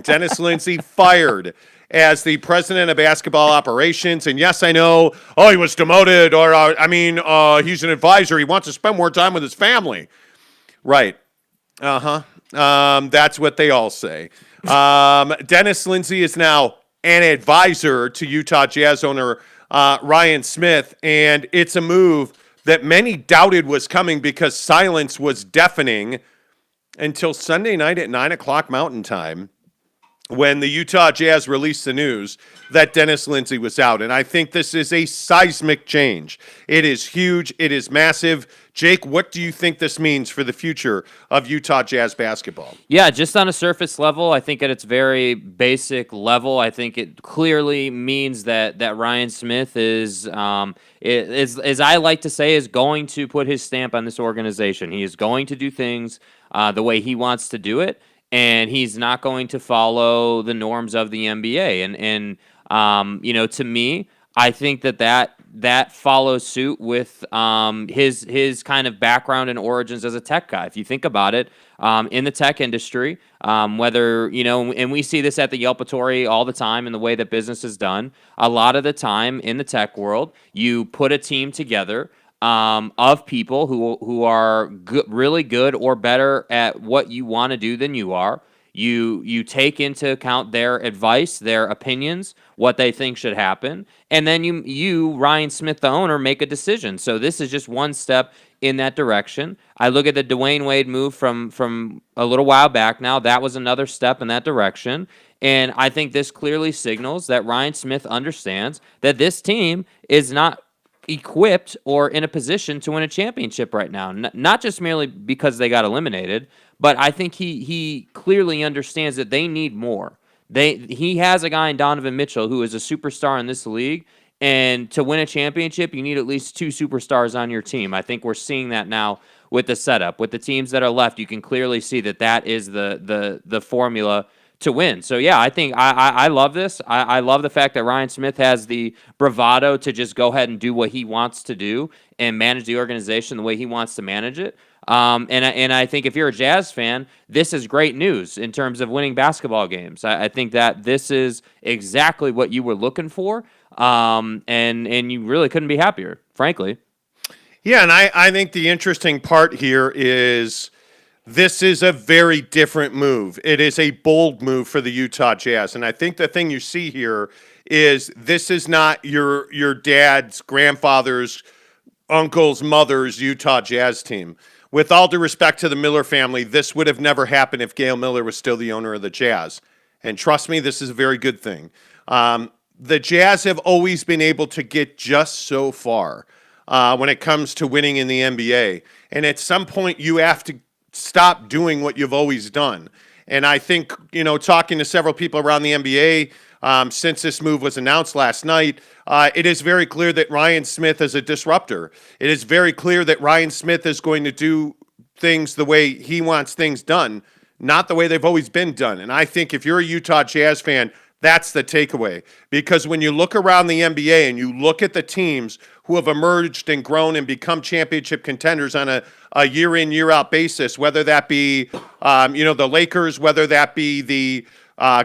Dennis Lindsey fired as the president of basketball operations. And yes, I know, he was demoted, or he's an advisor. He wants to spend more time with his family. Right. That's what they all say. Dennis Lindsey is now an advisor to Utah Jazz owner Ryan Smith, and it's a move that many doubted was coming because silence was deafening until Sunday night at 9 o'clock Mountain Time, when the Utah Jazz released the news that Dennis Lindsey was out. And I think this is a seismic change. It is huge. It is massive. Jake, what do you think this means for the future of Utah Jazz basketball? Yeah, just on a surface level, I think at its very basic level, I think it clearly means that Ryan Smith is as I like to say, is going to put his stamp on this organization. He is going to do things the way he wants to do it, and he's not going to follow the norms of the NBA. And to me, I think that follows suit with his kind of background and origins as a tech guy. If you think about it, in the tech industry, whether, and we see this at the Yelpatory all the time in the way that business is done, a lot of the time in the tech world, you put a team together of people who are really good or better at what you want to do than you are. You take into account their advice, their opinions, what they think should happen, and then you, Ryan Smith, the owner, make a decision. So this is just one step in that direction. I look at the Dwayne Wade move from a little while back now. That was another step in that direction. And I think this clearly signals that Ryan Smith understands that this team is not equipped or in a position to win a championship right now. Not just merely because they got eliminated, but I think he clearly understands that they need more. He has a guy in Donovan Mitchell who is a superstar in this league, and to win a championship, you need at least two superstars on your team. I think we're seeing that now with the setup. With the teams that are left, you can clearly see that is the formula to win. So, yeah, I think I love this. I love the fact that Ryan Smith has the bravado to just go ahead and do what he wants to do and manage the organization the way he wants to manage it. And I think if you're a Jazz fan, this is great news in terms of winning basketball games. I think that this is exactly what you were looking for, and you really couldn't be happier, frankly. Yeah, and I think the interesting part here is this is a very different move. It is a bold move for the Utah Jazz. And I think the thing you see here is this is not your dad's, grandfather's, uncle's, mother's Utah Jazz team. With all due respect to the Miller family, this would have never happened if Gail Miller was still the owner of the Jazz. And trust me, this is a very good thing. The Jazz have always been able to get just so far when it comes to winning in the NBA. And at some point, you have to stop doing what you've always done. And I think, talking to several people around the NBA since this move was announced last night, it is very clear that Ryan Smith is a disruptor. It is very clear that Ryan Smith is going to do things the way he wants things done, not the way they've always been done. And I think if you're a Utah Jazz fan, that's the takeaway. Because when you look around the NBA and you look at the teams who have emerged and grown and become championship contenders on a year-in, year-out basis, whether that be, the Lakers, whether that be the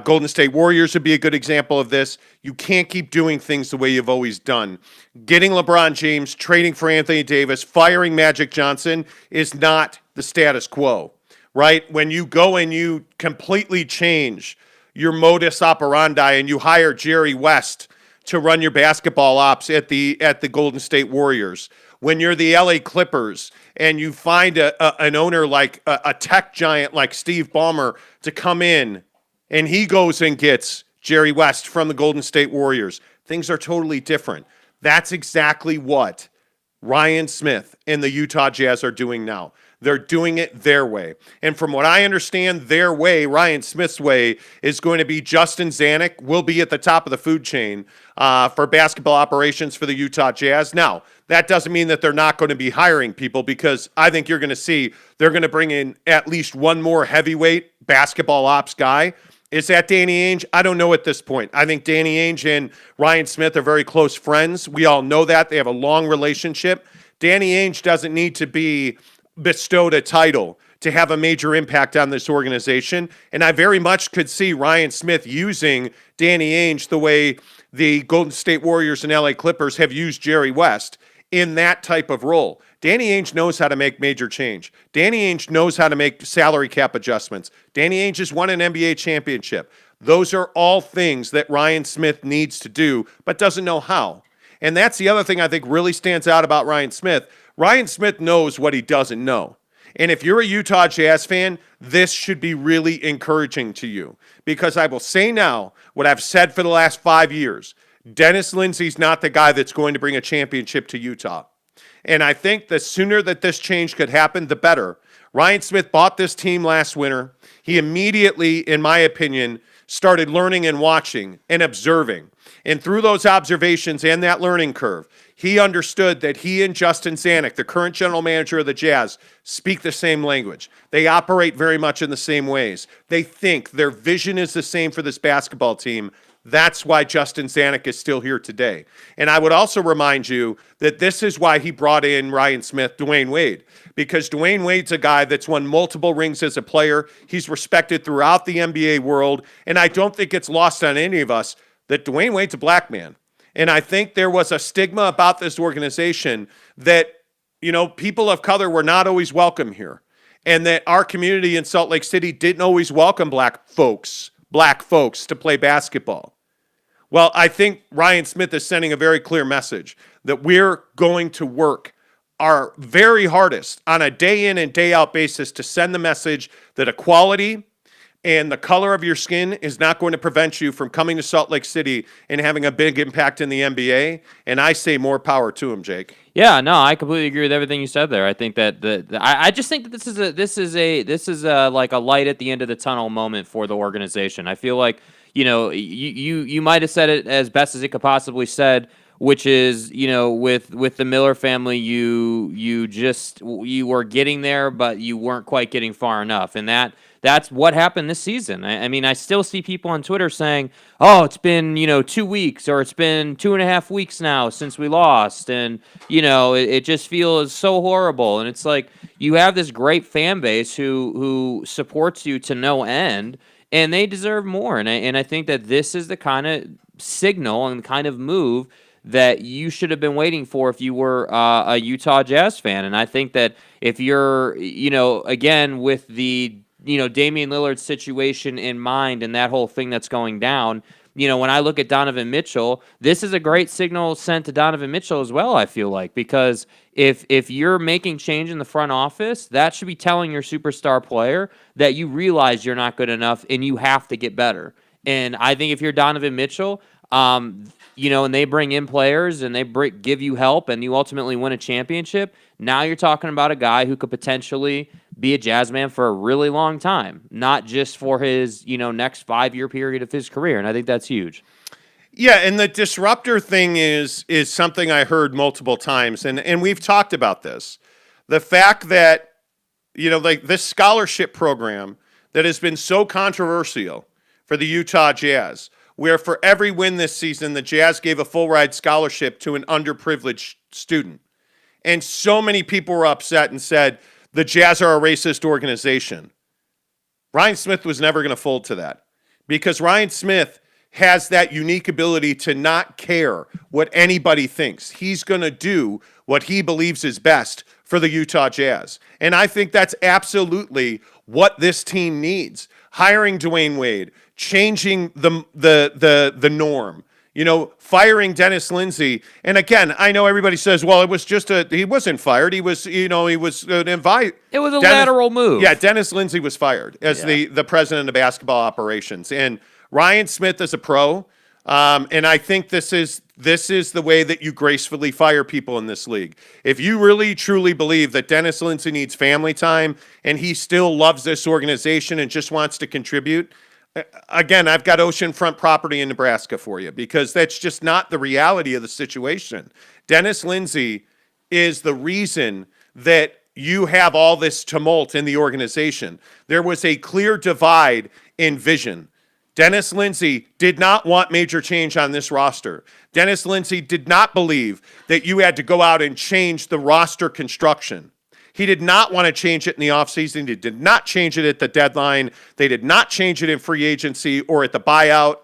Golden State Warriors would be a good example of this. You can't keep doing things the way you've always done. Getting LeBron James, trading for Anthony Davis, firing Magic Johnson is not the status quo, right? When you go and you completely change your modus operandi and you hire Jerry West to run your basketball ops at the Golden State Warriors, when you're the LA Clippers and you find an owner like a tech giant like Steve Ballmer to come in, and he goes and gets Jerry West from the Golden State Warriors, things are totally different. That's exactly what Ryan Smith and the Utah Jazz are doing now. They're doing it their way. And from what I understand, their way, Ryan Smith's way, is going to be Justin Zanik will be at the top of the food chain for basketball operations for the Utah Jazz. Now, that doesn't mean that they're not going to be hiring people, because I think you're going to see they're going to bring in at least one more heavyweight basketball ops guy. Is that Danny Ainge? I don't know at this point. I think Danny Ainge and Ryan Smith are very close friends. We all know that. They have a long relationship. Danny Ainge doesn't need to be bestowed a title to have a major impact on this organization. And I very much could see Ryan Smith using Danny Ainge the way the Golden State Warriors and LA Clippers have used Jerry West in that type of role. Danny Ainge knows how to make major change. Danny Ainge knows how to make salary cap adjustments. Danny Ainge has won an NBA championship. Those are all things that Ryan Smith needs to do, but doesn't know how. And that's the other thing I think really stands out about Ryan Smith. Ryan Smith knows what he doesn't know. And if you're a Utah Jazz fan, this should be really encouraging to you. Because I will say now what I've said for the last 5 years. Dennis Lindsey's not the guy that's going to bring a championship to Utah. And I think the sooner that this change could happen, the better. Ryan Smith bought this team last winter. He immediately, in my opinion, started learning and watching and observing. And through those observations and that learning curve, he understood that he and Justin Zanik, the current general manager of the Jazz, speak the same language. They operate very much in the same ways. They think their vision is the same for this basketball team. That's why Justin Zanik is still here today. And I would also remind you that this is why he brought in Ryan Smith, Dwayne Wade, because Dwayne Wade's a guy that's won multiple rings as a player. He's respected throughout the NBA world, and I don't think it's lost on any of us that Dwayne Wade's a black man. And I think there was a stigma about this organization that, people of color were not always welcome here, and that our community in Salt Lake City didn't always welcome black folks to play basketball. Well, I think Ryan Smith is sending a very clear message that we're going to work our very hardest on a day in and day out basis to send the message that equality and the color of your skin is not going to prevent you from coming to Salt Lake City and having a big impact in the NBA. And I say more power to him, Jake. Yeah, no, I completely agree with everything you said there. I think that I just think that this is a like a light at the end of the tunnel moment for the organization. I feel like you might have said it as best as it could possibly said, which is with the Miller family, you were getting there, but you weren't quite getting far enough, and that's what happened this season. I mean, I still see people on Twitter saying, "Oh, it's been 2 weeks, or it's been 2.5 weeks now since we lost," and it just feels so horrible. And it's like you have this great fan base who supports you to no end, and they deserve more. And I think that this is the kind of signal and kind of move that you should have been waiting for if you were a Utah Jazz fan. And I think that if you're, again, with the Damian Lillard situation in mind and that whole thing that's going down, when I look at Donovan Mitchell, this is a great signal sent to Donovan Mitchell as well, I feel like, because if you're making change in the front office, that should be telling your superstar player that you realize you're not good enough and you have to get better. And I think if you're Donovan Mitchell, and they bring in players and they give you help and you ultimately win a championship, now you're talking about a guy who could potentially be a Jazz man for a really long time, not just for his, next 5-year period of his career. And I think that's huge. Yeah, and the disruptor thing is something I heard multiple times, and we've talked about this. The fact that, like this scholarship program that has been so controversial for the Utah Jazz, where for every win this season, the Jazz gave a full-ride scholarship to an underprivileged student. And so many people were upset and said, the Jazz are a racist organization. Ryan Smith was never going to fold to that because Ryan Smith has that unique ability to not care what anybody thinks. He's going to do what he believes is best for the Utah Jazz. And I think that's absolutely what this team needs. Hiring Dwayne Wade, changing the norm, firing Dennis Lindsey. And again, I know everybody says, well, it was just he wasn't fired. He was, he was an invite. It was a lateral move. Yeah, Dennis Lindsey was fired as the president of basketball operations. And Ryan Smith is a pro. And I think this is the way that you gracefully fire people in this league. If you really truly believe that Dennis Lindsey needs family time and he still loves this organization and just wants to contribute, again, I've got oceanfront property in Nebraska for you because that's just not the reality of the situation. Dennis Lindsey is the reason that you have all this tumult in the organization. There was a clear divide in vision. Dennis Lindsey did not want major change on this roster. Dennis Lindsey did not believe that you had to go out and change the roster construction. He did not want to change it in the offseason. He did not change it at the deadline. They did not change it in free agency or at the buyout.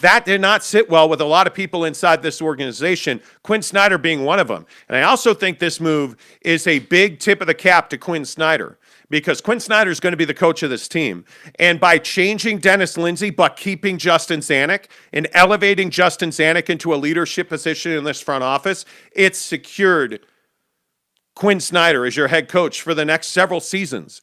That did not sit well with a lot of people inside this organization, Quinn Snyder being one of them. And I also think this move is a big tip of the cap to Quinn Snyder, because Quinn Snyder is going to be the coach of this team. And by changing Dennis Lindsey but keeping Justin Zanik and elevating Justin Zanik into a leadership position in this front office, it's secured Quinn Snyder as your head coach for the next several seasons.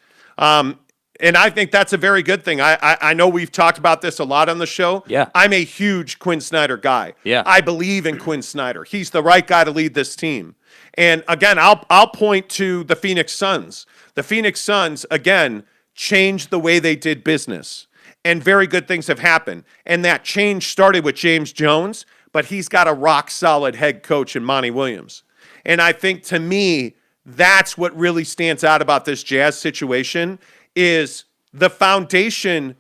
And I think that's a very good thing. I know we've talked about this a lot on the show. Yeah. I'm a huge Quinn Snyder guy. Yeah. I believe in Quinn Snyder. He's the right guy to lead this team. And again, I'll point to the Phoenix Suns. The Phoenix Suns, again, changed the way they did business. And very good things have happened. And that change started with James Jones, but he's got a rock-solid head coach in Monty Williams. And I think, to me, that's what really stands out about this Jazz situation, is the foundation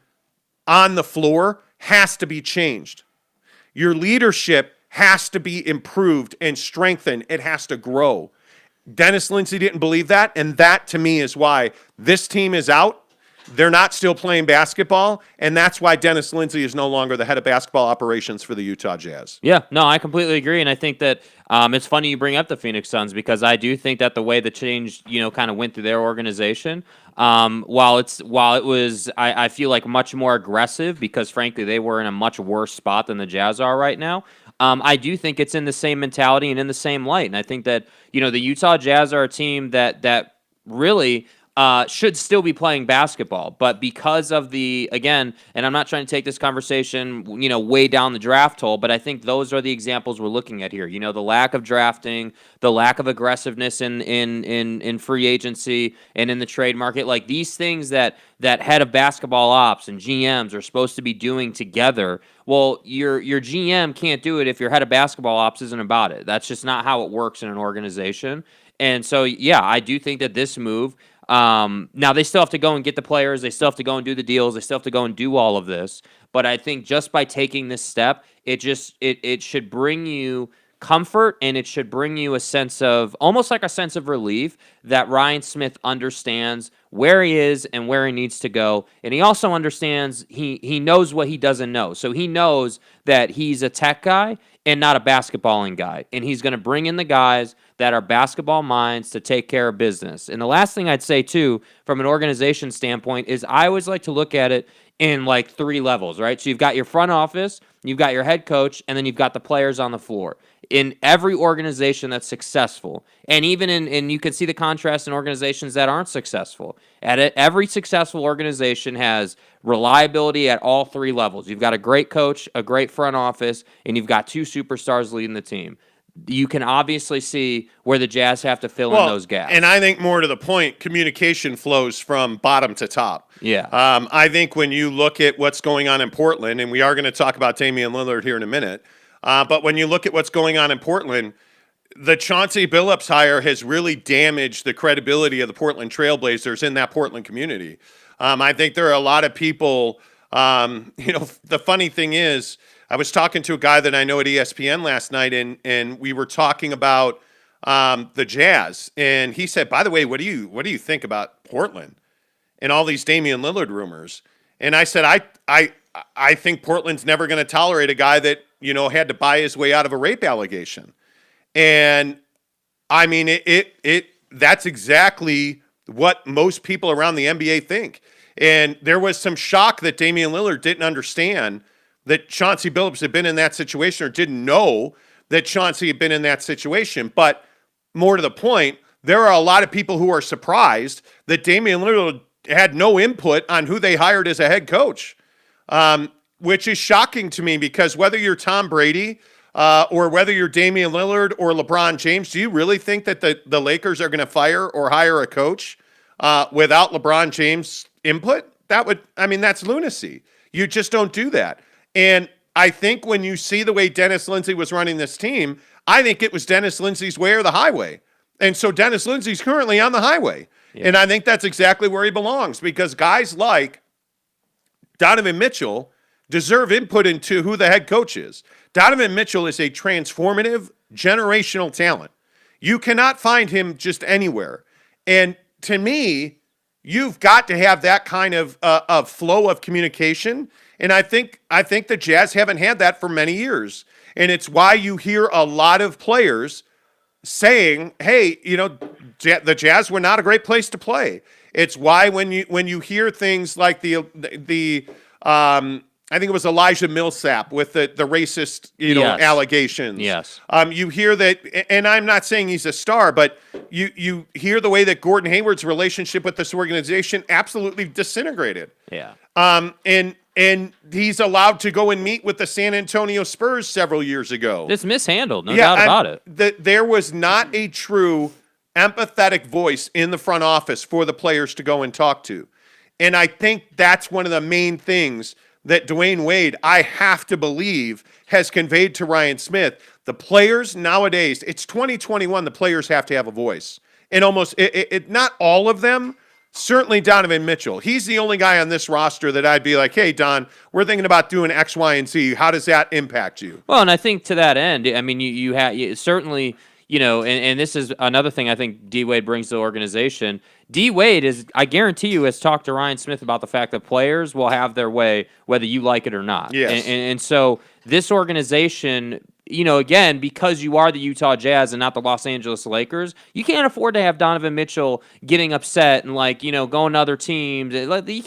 on the floor has to be changed. Your leadership has to be improved and strengthened. It has to grow. Dennis Lindsey didn't believe that, and that, to me, is why this team is out. They're not still playing basketball, and that's why Dennis Lindsey is no longer the head of basketball operations for the Utah Jazz. Yeah, no, I completely agree, and I think that it's funny you bring up the Phoenix Suns, because I do think that the way the change, kind of went through their organization, while it was, I feel like, much more aggressive, because frankly they were in a much worse spot than the Jazz are right now. I do think it's in the same mentality and in the same light, and I think that the Utah Jazz are a team that really should still be playing basketball, but because of and I'm not trying to take this conversation, way down the draft hole, but I think those are the examples we're looking at here. The lack of drafting, the lack of aggressiveness in free agency and in the trade market, like these things that head of basketball ops and GMs are supposed to be doing together. Well, your GM can't do it if your head of basketball ops isn't about it. That's just not how it works in an organization. And so, yeah, I do think that this move. Now they still have to go and get the players. They still have to go and do the deals. They still have to go and do all of this. But I think just by taking this step, it should bring you comfort, and it should bring you a sense of, almost like a sense of relief, that Ryan Smith understands where he is and where he needs to go. And he also understands, he knows what he doesn't know. So he knows that he's a tech guy and not a basketballing guy. And he's going to bring in the guys that are basketball minds to take care of business. And the last thing I'd say, too, from an organization standpoint, is I always like to look at it in like 3 levels, right? So you've got your front office, you've got your head coach, and then you've got the players on the floor. In every organization that's successful, and even in you can see the contrast in organizations that aren't successful. Every successful organization has reliability at all 3 levels. You've got a great coach, a great front office, and you've got 2 superstars leading the team. You can obviously see where the Jazz have to fill in those gaps. And I think, more to the point, communication flows from bottom to top. Yeah. I think when you look at what's going on in Portland, and we are going to talk about Damian Lillard here in a minute, but when you look at what's going on in Portland, the Chauncey Billups hire has really damaged the credibility of the Portland Trailblazers in that Portland community. I think there are a lot of people, the funny thing is, I was talking to a guy that I know at ESPN last night, and we were talking about the Jazz, and he said, "By the way, what do you think about Portland and all these Damian Lillard rumors?" And I said, I think Portland's never going to tolerate a guy that had to buy his way out of a rape allegation. And I mean, that's exactly what most people around the NBA think. And there was some shock that Damian Lillard didn't understand that Chauncey Billups had been in that situation, or didn't know that Chauncey had been in that situation. But more to the point, there are a lot of people who are surprised that Damian Lillard had no input on who they hired as a head coach, which is shocking to me, because whether you're Tom Brady or whether you're Damian Lillard or LeBron James, do you really think that the Lakers are going to fire or hire a coach without LeBron James' input? That's lunacy. You just don't do that. And I think when you see the way Dennis Lindsey was running this team, I think it was Dennis Lindsey's way or the highway. And so Dennis Lindsey's currently on the highway. Yeah. And I think that's exactly where he belongs, because guys like Donovan Mitchell deserve input into who the head coach is. Donovan Mitchell is a transformative, generational talent. You cannot find him just anywhere. And to me, you've got to have that kind of flow of communication. And I think the Jazz haven't had that for many years. And it's why you hear a lot of players saying, hey, the Jazz were not a great place to play. It's why when you hear things like the I think it was Elijah Millsap with the racist, Yes. allegations. Yes. You hear that, and I'm not saying he's a star, but you hear the way that Gordon Hayward's relationship with this organization absolutely disintegrated. Yeah. And he's allowed to go and meet with the San Antonio Spurs several years ago. It's mishandled, no doubt about it. There was not a true empathetic voice in the front office for the players to go and talk to. And I think that's one of the main things that Dwayne Wade, I have to believe, has conveyed to Ryan Smith. The players nowadays, it's 2021, the players have to have a voice. And almost, not all of them, certainly Donovan Mitchell. He's the only guy on this roster that I'd be like, hey, Don, we're thinking about doing X, Y, and Z. How does that impact you? Well, and I think to that end, I mean, you certainly, and this is another thing I think D. Wade brings to the organization. D. Wade I guarantee you, has talked to Ryan Smith about the fact that players will have their way whether you like it or not. Yes. And so this organization, again, because you are the Utah Jazz and not the Los Angeles Lakers, you can't afford to have Donovan Mitchell getting upset and going to other teams. You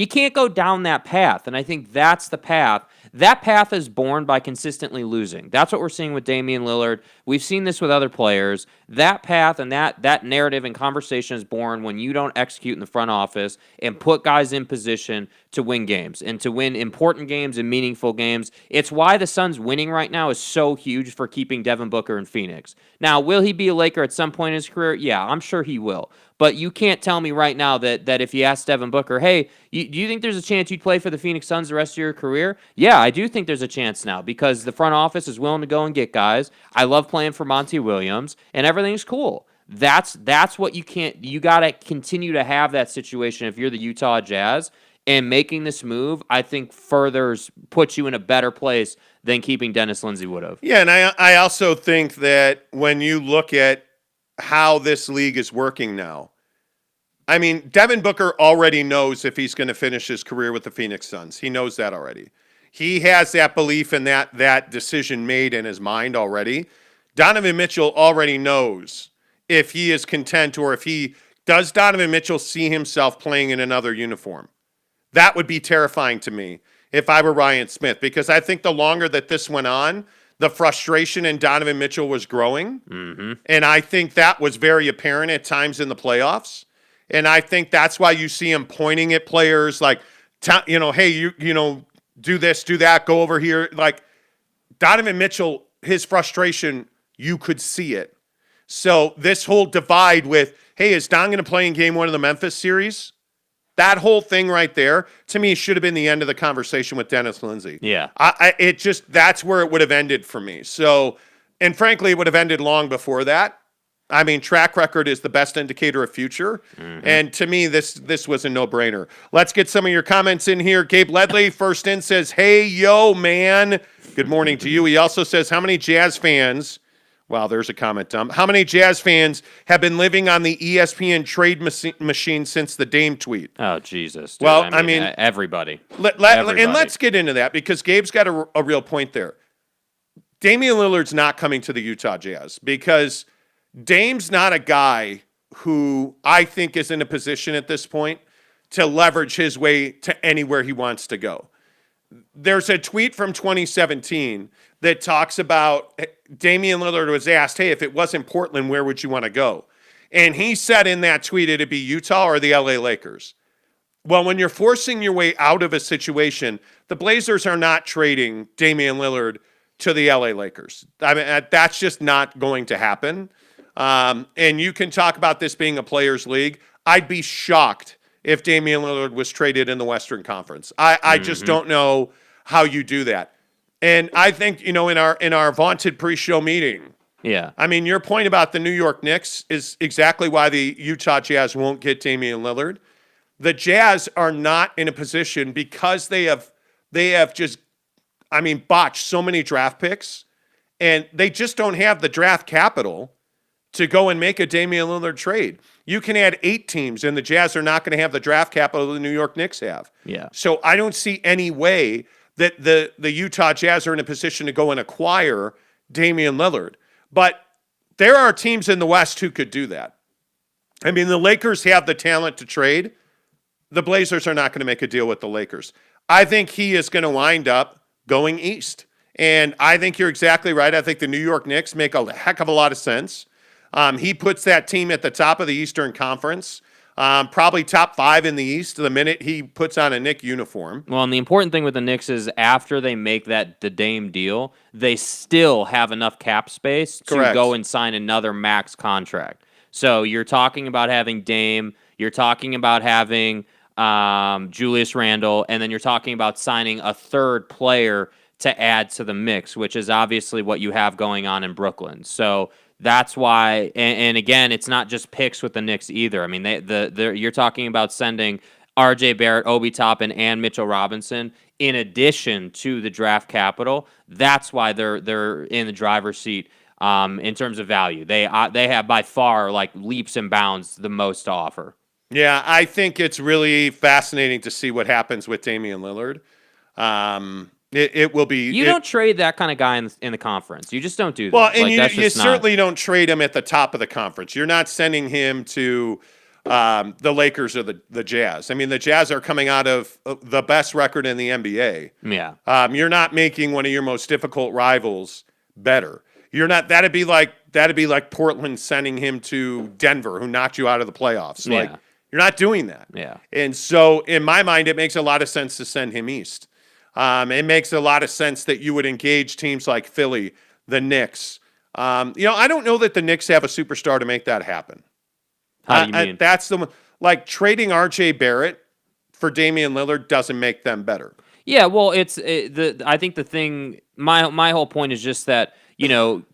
can't go down that path. And I think that's the path. That path is born by consistently losing. That's what we're seeing with Damian Lillard. We've seen this with other players. That path and that narrative and conversation is born when you don't execute in the front office and put guys in position to win games and to win important games and meaningful games. It's why the Suns winning right now is so huge for keeping Devin Booker in Phoenix. Now, will he be a Laker at some point in his career? Yeah, I'm sure he will. But you can't tell me right now that if you ask Devin Booker, hey, do you think there's a chance you'd play for the Phoenix Suns the rest of your career? Yeah, I do think there's a chance now because the front office is willing to go and get guys. I love playing for Monty Williams, and everything's cool. That's what you got to continue to have that situation if you're the Utah Jazz. And making this move, I think, puts you in a better place than keeping Dennis Lindsey would have. Yeah, and I also think that when you look at how this league is working now, I mean, Devin Booker already knows if he's going to finish his career with the Phoenix Suns. He knows that already. He has that belief and that decision made in his mind already. Donovan Mitchell already knows if he is content or does Donovan Mitchell see himself playing in another uniform. That would be terrifying to me if I were Ryan Smith, because I think the longer that this went on, the frustration in Donovan Mitchell was growing. Mm-hmm. And I think that was very apparent at times in the playoffs. And I think that's why you see him pointing at players like, hey, you do this, do that, go over here. Like Donovan Mitchell, his frustration, you could see it. So this whole divide with, hey, is Don going to play in game 1 of the Memphis series? That whole thing right there, to me, should have been the end of the conversation with Dennis Lindsey. Yeah. That's where it would have ended for me. So, and frankly, it would have ended long before that. I mean, track record is the best indicator of future. Mm-hmm. And to me, this was a no-brainer. Let's get some of your comments in here. Gabe Ledley, first in, says, hey, yo, man. Good morning to you. He also says, how many Jazz fans... Wow, there's a comment, Tom. How many Jazz fans have been living on the ESPN trade machine since the Dame tweet? Oh, Jesus. Dude. Well, I mean everybody. Everybody. And let's get into that because Gabe's got a real point there. Damian Lillard's not coming to the Utah Jazz because Dame's not a guy who I think is in a position at this point to leverage his way to anywhere he wants to go. There's a tweet from 2017 that talks about Damian Lillard was asked, hey, if it wasn't Portland, where would you want to go? And he said in that tweet it'd be Utah or the LA Lakers. Well, when you're forcing your way out of a situation, the Blazers are not trading Damian Lillard to the LA Lakers. I mean, that's just not going to happen. And you can talk about this being a players' league. I'd be shocked if Damian Lillard was traded in the Western Conference. I just don't know how you do that. And I think, in our vaunted pre-show meeting, yeah. I mean, your point about the New York Knicks is exactly why the Utah Jazz won't get Damian Lillard. The Jazz are not in a position because they have just, botched so many draft picks, and they just don't have the draft capital to go and make a Damian Lillard trade. You can add 8 teams, and the Jazz are not going to have the draft capital the New York Knicks have. Yeah. So I don't see any way that the Utah Jazz are in a position to go and acquire Damian Lillard. But there are teams in the West who could do that. I mean, the Lakers have the talent to trade. The Blazers are not going to make a deal with the Lakers. I think he is going to wind up going east. And I think you're exactly right. I think the New York Knicks make a heck of a lot of sense. He puts that team at the top of the Eastern Conference, probably top 5 in the East the minute he puts on a Knick uniform. Well, and the important thing with the Knicks is after they make the Dame deal, they still have enough cap space to go and sign another max contract. So you're talking about having Dame, you're talking about having Julius Randle, and then you're talking about signing a third player to add to the mix, which is obviously what you have going on in Brooklyn. So that's why, and again, it's not just picks with the Knicks either. I mean, you're talking about sending R.J. Barrett, Obi Toppin, and Mitchell Robinson in addition to the draft capital. That's why they're in the driver's seat in terms of value. They have by far, like, leaps and bounds the most to offer. Yeah, I think it's really fascinating to see what happens with Damian Lillard. It will be. You don't trade that kind of guy in the conference. You just don't do that. Well, and you certainly don't trade him at the top of the conference. You're not sending him to the Lakers or the Jazz. I mean, the Jazz are coming out of the best record in the NBA. Yeah. You're not making one of your most difficult rivals better. You're not. That'd be like Portland sending him to Denver, who knocked you out of the playoffs. Yeah. Like, you're not doing that. Yeah. And so, in my mind, it makes a lot of sense to send him east. It makes a lot of sense that you would engage teams like Philly, the Knicks. I don't know that the Knicks have a superstar to make that happen. How do you mean? That's like trading R.J. Barrett for Damian Lillard doesn't make them better. Yeah, well, I think the thing, my whole point is just that,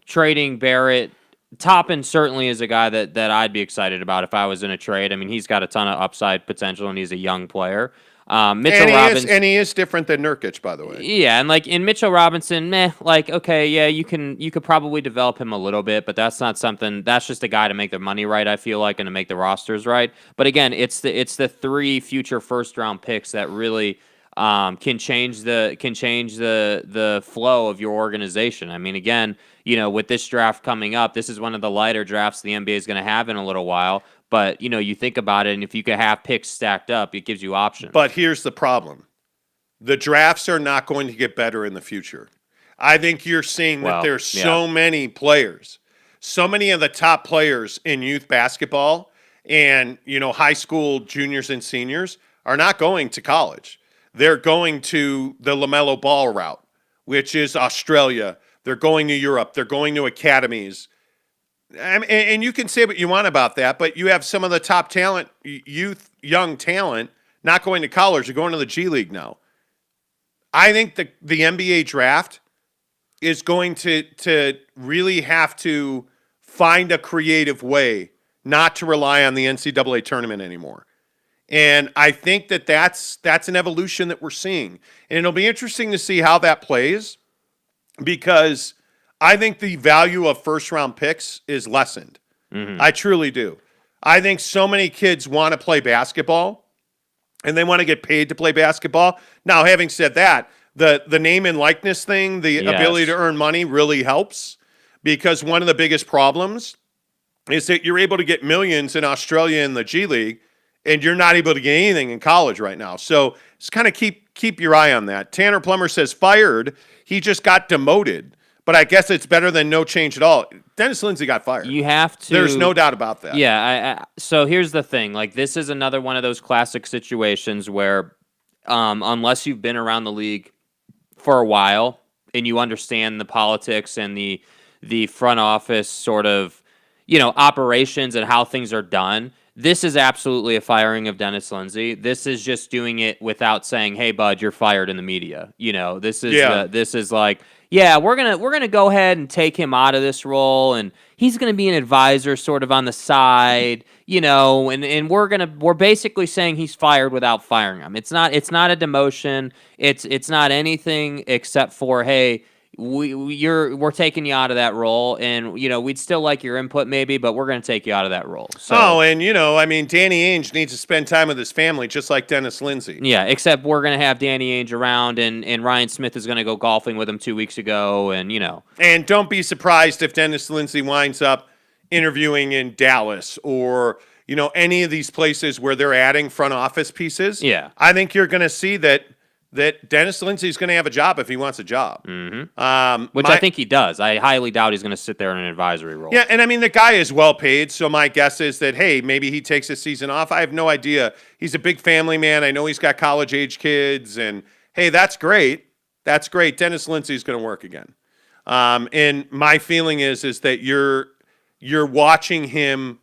trading Barrett, Toppin certainly is a guy that I'd be excited about if I was in a trade. I mean, he's got a ton of upside potential, and he's a young player. Mitchell Robinson, and he is different than Nurkic, by the way. Yeah, and like in Mitchell Robinson, okay, yeah, you could probably develop him a little bit, but that's not something. That's just a guy to make the money right, I feel like, and to make the rosters right. But again, it's the 3 future first round picks that really can change the flow of your organization. I mean, again, with this draft coming up, this is one of the lighter drafts the NBA is going to have in a little while. But, you think about it, and if you could have picks stacked up, it gives you options. But here's the problem. The drafts are not going to get better in the future. I think you're seeing that there's so many players, so many of the top players in youth basketball and, high school juniors and seniors are not going to college. They're going to the LaMelo Ball route, which is Australia. They're going to Europe. They're going to academies. And you can say what you want about that, but you have some of the top talent, young talent, not going to college. They're going to the G League now. I think the NBA draft is going to really have to find a creative way not to rely on the NCAA tournament anymore. And I think that's an evolution that we're seeing. And it'll be interesting to see how that plays, because I think the value of first-round picks is lessened. Mm-hmm. I truly do. I think so many kids want to play basketball, and they want to get paid to play basketball. Now, having said that, the name and likeness thing, the ability to earn money really helps, because one of the biggest problems is that you're able to get millions in Australia in the G League, and you're not able to get anything in college right now. So just kind of keep your eye on that. Tanner Plummer says, fired. He just got demoted. But I guess it's better than no change at all. Dennis Lindsey got fired. You have to. There's no doubt about that. Yeah. So here's the thing. Like, this is another one of those classic situations where, unless you've been around the league for a while and you understand the politics and the front office sort of, operations and how things are done, this is absolutely a firing of Dennis Lindsey. This is just doing it without saying, "Hey, bud, you're fired" in the media. This is like, yeah, we're gonna go ahead and take him out of this role, and he's gonna be an advisor, sort of on the side, and we're basically saying he's fired without firing him. It's not a demotion. It's not anything except for, hey, we're taking you out of that role, and we'd still like your input maybe, but we're going to take you out of that role. Oh, So and I mean, Danny Ainge needs to spend time with his family, just like Dennis Lindsey. yeah, except we're going to have Danny Ainge around, and Ryan Smith is going to go golfing with him 2 weeks ago, and And don't be surprised if Dennis Lindsey winds up interviewing in Dallas or any of these places where they're adding front office pieces. Yeah. I think you're going to see that Dennis Lindsey's going to have a job if he wants a job. which I think he does. I highly doubt he's going to sit there in an advisory role. Yeah, and I mean, the guy is well paid, so my guess is that, hey, maybe he takes a season off. I have no idea. He's a big family man. I know he's got college-age kids, and, hey, that's great. That's great. Dennis Lindsey's going to work again. And my feeling is that you're watching him,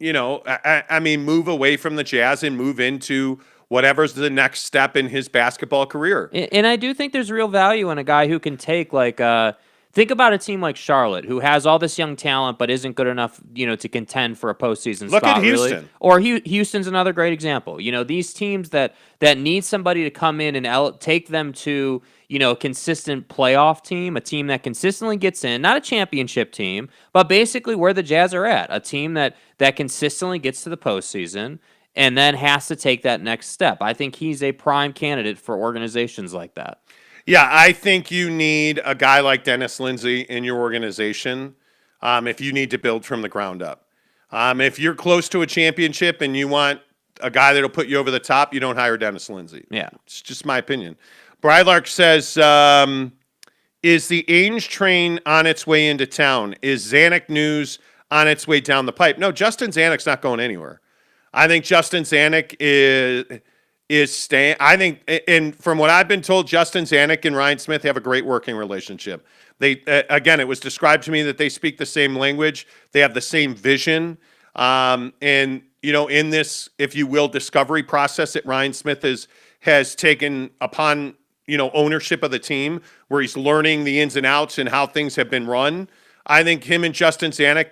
I mean, move away from the Jazz and move into whatever's the next step in his basketball career. And I do think there's real value in a guy who can take, think about a team like Charlotte, who has all this young talent but isn't good enough, to contend for a postseason Look spot. at Houston. Really. Or Houston's another great example. These teams that need somebody to come in and take them to, a consistent playoff team, a team that consistently gets in, not a championship team, but basically where the Jazz are at, a team that consistently gets to the postseason and then has to take that next step. I think he's a prime candidate for organizations like that. Yeah, I think you need a guy like Dennis Lindsey in your organization if you need to build from the ground up. If you're close to a championship and you want a guy that'll put you over the top, you don't hire Dennis Lindsey. Yeah. It's just my opinion. Brylark says, is the Ainge train on its way into town? Is Zanik news on its way down the pipe? No, Justin Zanik's not going anywhere. I think Justin Zanik is staying. I think, and from what I've been told, Justin Zanik and Ryan Smith have a great working relationship. They again, it was described to me that they speak the same language. They have the same vision. And in this, if you will, discovery process that Ryan Smith has taken upon ownership of the team, where he's learning the ins and outs and how things have been run. I think him and Justin Zanik,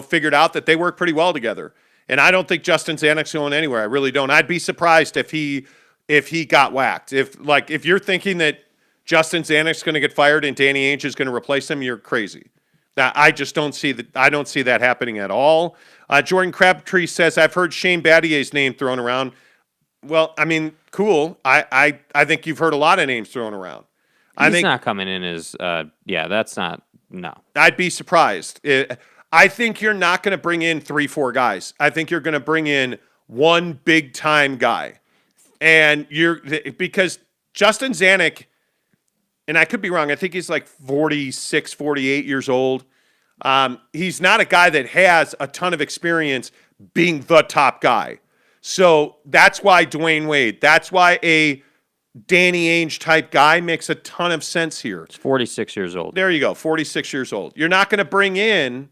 figured out that they work pretty well together. And I don't think Justin Zanik's going anywhere. I really don't. I'd be surprised if he got whacked. If you're thinking that Justin Zanik's going to get fired and Danny Ainge is going to replace him, you're crazy. I just don't see that. I don't see that happening at all. Jordan Crabtree says, I've heard Shane Battier's name thrown around. Well, I mean, cool. I think you've heard a lot of names thrown around. He's not coming in as that's not, no. I'd be surprised. I think you're not going to bring in 3-4 guys. I think you're going to bring in one big time guy. And because Justin Zanik, and I could be wrong, I think he's like 46, 48 years old. He's not a guy that has a ton of experience being the top guy. So that's why Dwayne Wade, that's why a Danny Ainge type guy makes a ton of sense here. He's 46 years old. There you go, 46 years old. You're not going to bring in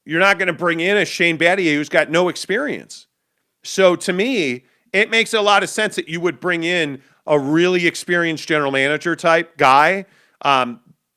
a Shane Battier who's got no experience. So to me, it makes a lot of sense that you would bring in a really experienced general manager type guy,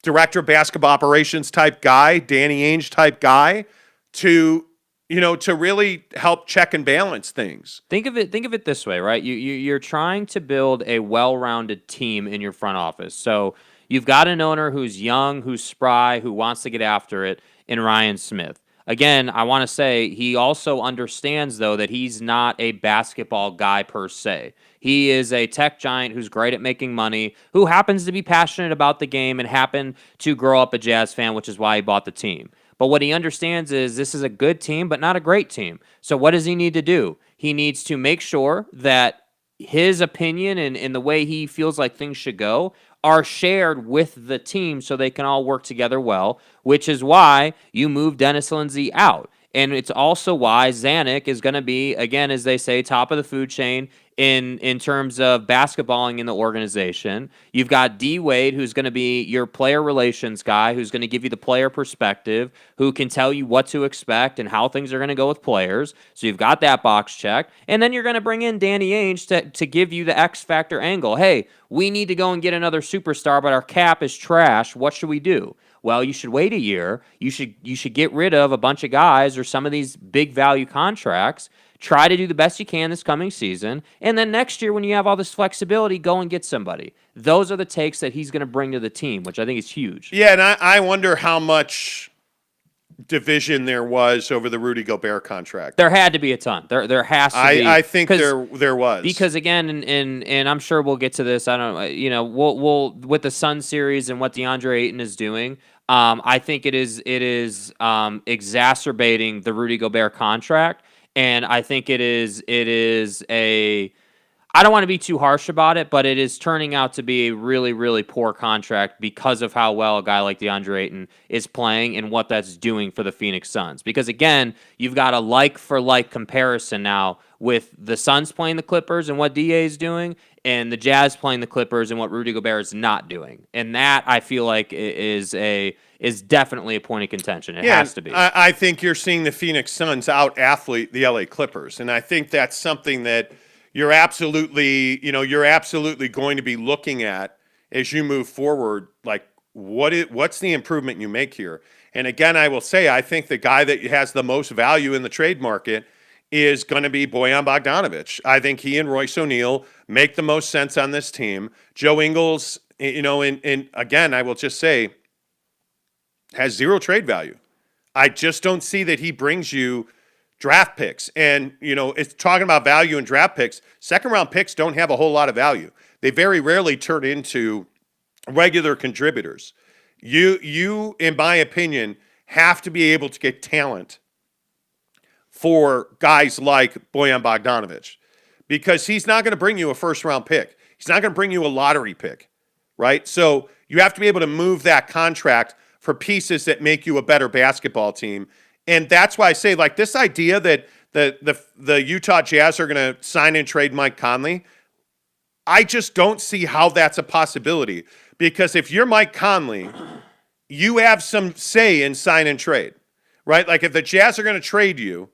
director of basketball operations type guy, Danny Ainge type guy, to really help check and balance things. Think of it this way, right? You're trying to build a well-rounded team in your front office. So you've got an owner who's young, who's spry, who wants to get after it, in Ryan Smith. Again, I want to say he also understands, though, that he's not a basketball guy per se. He is a tech giant who's great at making money, who happens to be passionate about the game and happened to grow up a Jazz fan, which is why he bought the team. But what he understands is this is a good team, but not a great team. So what does he need to do? He needs to make sure that his opinion and the way he feels like things should go are shared with the team so they can all work together well, which is why you move Dennis Lindsey out. And it's also why Zanik is going to be, again, as they say, top of the food chain in terms of basketballing in the organization. You've got D. Wade, who's going to be your player relations guy, who's going to give you the player perspective, who can tell you what to expect and how things are going to go with players. So you've got that box checked. And then you're going to bring in Danny Ainge to give you the X factor angle. Hey, we need to go and get another superstar, but our cap is trash. What should we do? Well, you should wait a year. You should get rid of a bunch of guys or some of these big value contracts Try to do the best you can this coming season. And then next year, when you have all this flexibility, go and get somebody. Those are the takes that he's going to bring to the team, which I think is huge. Yeah, and I wonder how much division there was over the Rudy Gobert contract. There had to be a ton. There has to be. I think there was, because again, and I'm sure we'll get to this. I don't, we'll with the Sun series and what DeAndre Ayton is doing. I think it is exacerbating the Rudy Gobert contract, and I think it is a. I don't want to be too harsh about it, but it is turning out to be a really, really poor contract because of how well a guy like DeAndre Ayton is playing and what that's doing for the Phoenix Suns. Because, again, you've got a like-for-like comparison now with the Suns playing the Clippers and what DA is doing, and the Jazz playing the Clippers and what Rudy Gobert is not doing. And that, I feel like, is definitely a point of contention. It has to be. I think you're seeing the Phoenix Suns out-athlete the LA Clippers, and I think that's something that you're absolutely going to be looking at as you move forward. Like, what's the improvement you make here? And again, I will say, I think the guy that has the most value in the trade market is going to be Bojan Bogdanovic. I think he and Royce O'Neal make the most sense on this team. Joe Ingles, and again, I will just say, has zero trade value. I just don't see that he brings you draft picks. And, it's talking about value in draft picks. Second-round picks don't have a whole lot of value. They very rarely turn into regular contributors. You, in my opinion, have to be able to get talent for guys like Bojan Bogdanovic, because he's not going to bring you a first-round pick. He's not going to bring you a lottery pick, right? So you have to be able to move that contract for pieces that make you a better basketball team. And that's why I say, like, this idea that the Utah Jazz are going to sign and trade Mike Conley, I just don't see how that's a possibility. Because if you're Mike Conley, you have some say in sign and trade, right? Like, if the Jazz are going to trade you,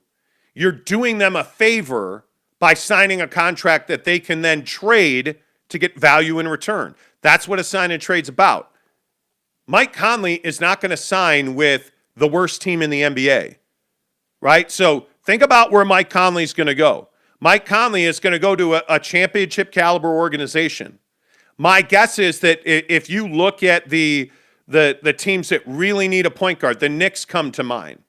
you're doing them a favor by signing a contract that they can then trade to get value in return. That's what a sign and trade's about. Mike Conley is not going to sign with the worst team in the NBA, right? So think about where Mike Conley is going to go. Mike Conley is going to go to a championship caliber organization. My guess is that if you look at the teams that really need a point guard, the Knicks come to mind.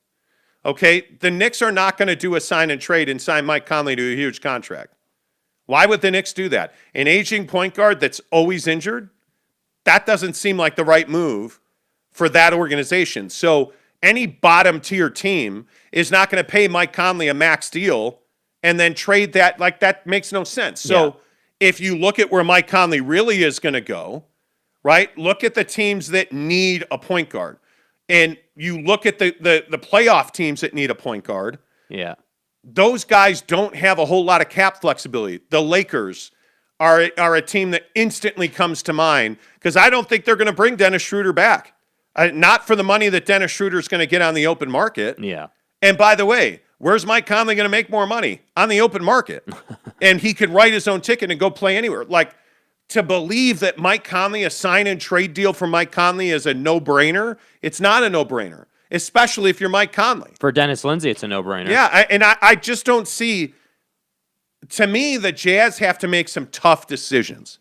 Okay, the Knicks are not going to do a sign and trade and sign Mike Conley to a huge contract. Why would the Knicks do that? An aging point guard that's always injured? That doesn't seem like the right move for that organization. So any bottom tier team is not going to pay Mike Conley a max deal and then trade that. Like, that makes no sense. So if you look at where Mike Conley really is going to go, right, look at the teams that need a point guard. And you look at the playoff teams that need a point guard. Yeah. Those guys don't have a whole lot of cap flexibility. The Lakers are a team that instantly comes to mind, because I don't think they're going to bring Dennis Schroeder back. Not for the money that Dennis Schroeder is going to get on the open market. Yeah. And by the way, where's Mike Conley going to make more money? On the open market. And he could write his own ticket and go play anywhere. Like, to believe that Mike Conley, a sign and trade deal for Mike Conley is a no-brainer, it's not a no-brainer, especially if you're Mike Conley. For Dennis Lindsey, it's a no-brainer. Yeah, I just don't see. To me, the Jazz have to make some tough decisions.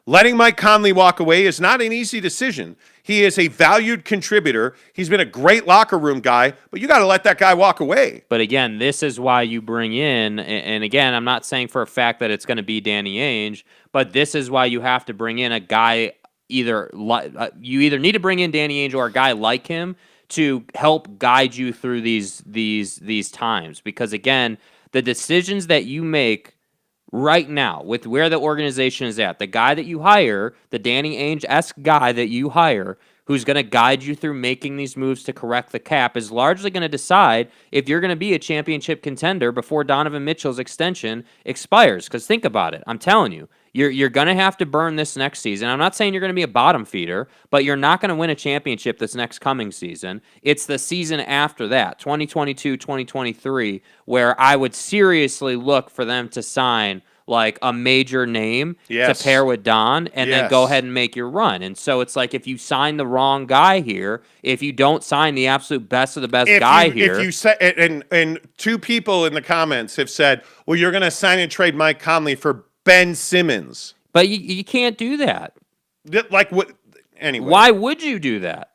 Letting Mike Conley walk away is not an easy decision. He is a valued contributor. He's been a great locker room guy, but you got to let that guy walk away. But again, this is why you bring in, and again, I'm not saying for a fact that it's going to be Danny Ainge, but this is why you have to bring in a guy. You either need to bring in Danny Ainge or a guy like him to help guide you through these times. Because again, the decisions that you make right now with where the organization is at, the guy that you hire, the Danny Ainge-esque guy that you hire, who's going to guide you through making these moves to correct the cap, is largely going to decide if you're going to be a championship contender before Donovan Mitchell's extension expires. Because think about it. I'm telling you, you're going to have to burn this next season. I'm not saying you're going to be a bottom feeder, but you're not going to win a championship this next coming season. It's the season after that, 2022, 2023, where I would seriously look for them to sign like a major name Yes. to pair with Don and then go ahead and make your run. And so it's like if you sign the wrong guy here, if you don't sign the absolute best of the best guy here. If you say, and two people in the comments have said, well, you're going to sign and trade Mike Conley for Ben Simmons. But you can't do that. Like what? Anyway. Why would you do that?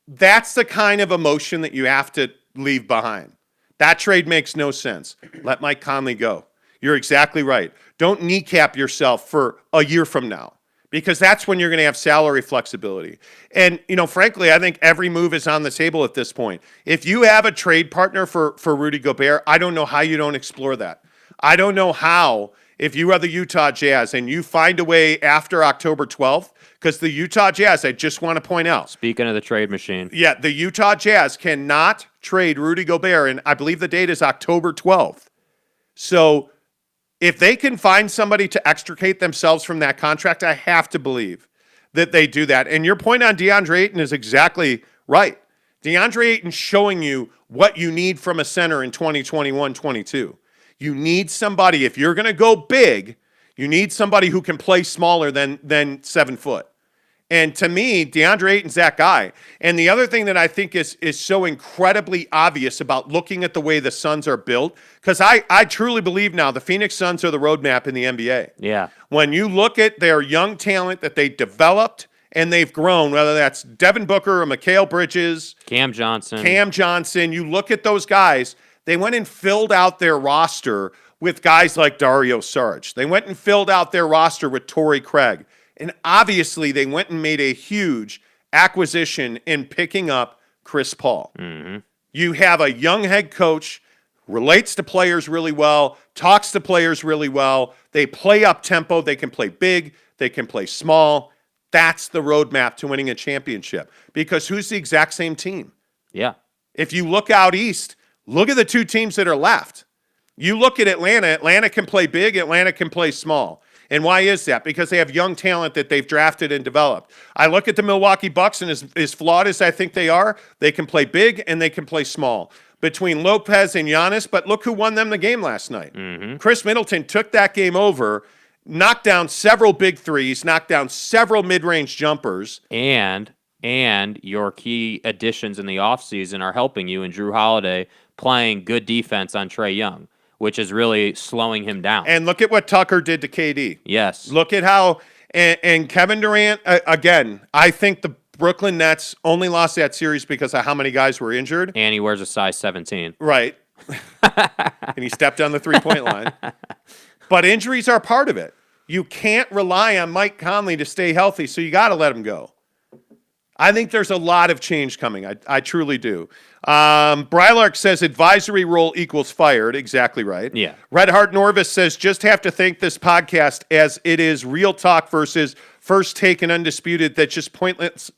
That's the kind of emotion that you have to leave behind. That trade makes no sense. Let Mike Conley go. You're exactly right. Don't kneecap yourself for a year from now, because that's when you're going to have salary flexibility. And, frankly, I think every move is on the table at this point. If you have a trade partner for Rudy Gobert, I don't know how you don't explore that. I don't know how, if you are the Utah Jazz and you find a way after October 12th, because the Utah Jazz, I just want to point out. Speaking of the trade machine. Yeah, the Utah Jazz cannot trade Rudy Gobert, and I believe the date is October 12th. So if they can find somebody to extricate themselves from that contract, I have to believe that they do that. And your point on DeAndre Ayton is exactly right. DeAndre Ayton's showing you what you need from a center in 2021-22. You need somebody, if you're going to go big, you need somebody who can play smaller than 7 foot. And to me, DeAndre Ayton's that guy. And the other thing that I think is so incredibly obvious about looking at the way the Suns are built, because I truly believe now the Phoenix Suns are the roadmap in the NBA. Yeah. When you look at their young talent that they developed and they've grown, whether that's Devin Booker or Mikal Bridges, Cam Johnson, you look at those guys, they went and filled out their roster with guys like Dario Saric. They went and filled out their roster with Torrey Craig. And obviously, they went and made a huge acquisition in picking up Chris Paul. Mm-hmm. You have a young head coach, relates to players really well, talks to players really well. They play up tempo. They can play big. They can play small. That's the roadmap to winning a championship. Because who's the exact same team? Yeah. If you look out east, look at the two teams that are left. You look at Atlanta. Atlanta can play big. Atlanta can play small. And why is that? Because they have young talent that they've drafted and developed. I look at the Milwaukee Bucks, and as flawed as I think they are, they can play big and they can play small. Between Lopez and Giannis, but look who won them the game last night. Mm-hmm. Chris Middleton took that game over, knocked down several big threes, knocked down several mid-range jumpers. And your key additions in the offseason are helping you in Drew Holiday playing good defense on Trae Young, which is really slowing him down. And look at what Tucker did to KD. Yes. Look at how, and Kevin Durant, again, I think the Brooklyn Nets only lost that series because of how many guys were injured. And he wears a size 17. Right. And he stepped on the three-point line. But injuries are part of it. You can't rely on Mike Conley to stay healthy, so you got to let him go. I think there's a lot of change coming. I truly do. Brylark says advisory role equals fired. Exactly right. Yeah. Red Heart Norvis says just have to thank this podcast as it is real talk versus first take and undisputed that just pointless.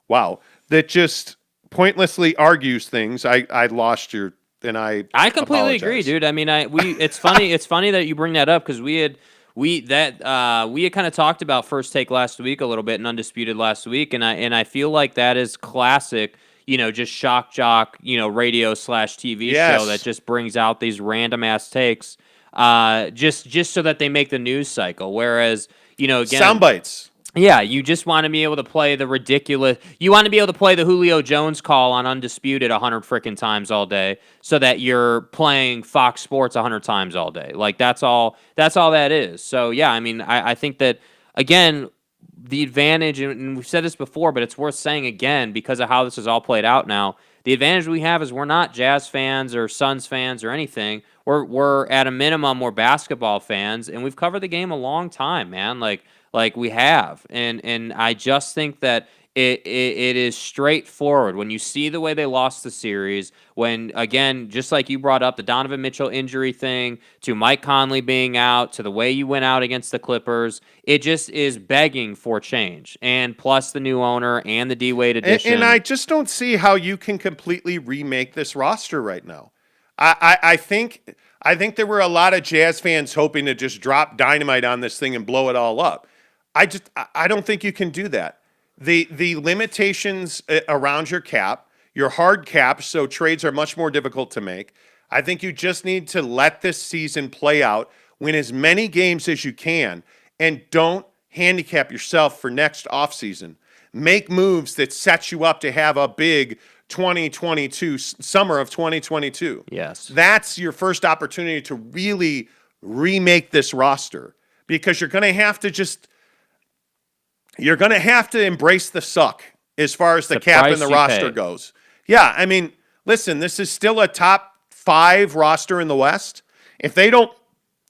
Wow. That just pointlessly argues things. I lost your and I completely apologize. agree, dude. I mean, it's funny. It's funny that you bring that up because we had kind of talked about first take last week a little bit and undisputed last week, and I feel like that is classic. Just shock jock, radio / TV show that just brings out these random ass takes, just so that they make the news cycle. Whereas, again, sound bites. Yeah, you just want to be able to play the ridiculous. You want to be able to play the Julio Jones call on Undisputed 100 freaking times all day, so that you're playing Fox Sports 100 times all day. Like that's all that is. So yeah, I mean, I think that again, the advantage, and we've said this before, but it's worth saying again because of how this is all played out now. The advantage we have is we're not Jazz fans or Suns fans or anything. We're at a minimum we're basketball fans, and we've covered the game a long time, man. Like we have, and I just think that it is straightforward when you see the way they lost the series. When again, just like you brought up the Donovan Mitchell injury thing, to Mike Conley being out, to the way you went out against the Clippers, it just is begging for change. And plus the new owner and the D-Wade addition. And I just don't see how you can completely remake this roster right now. I think there were a lot of Jazz fans hoping to just drop dynamite on this thing and blow it all up. I don't think you can do that. The limitations around your cap, your hard cap, so trades are much more difficult to make. I think you just need to let this season play out. win as many games as you can, and don't handicap yourself for next offseason. Make moves that set you up to have a big 2022, summer of 2022. Yes. That's your first opportunity to really remake this roster, because you're going to have to embrace the suck as far as the cap and the roster goes. Yeah, I mean, listen, this is still a top 5 roster in the West. If they don't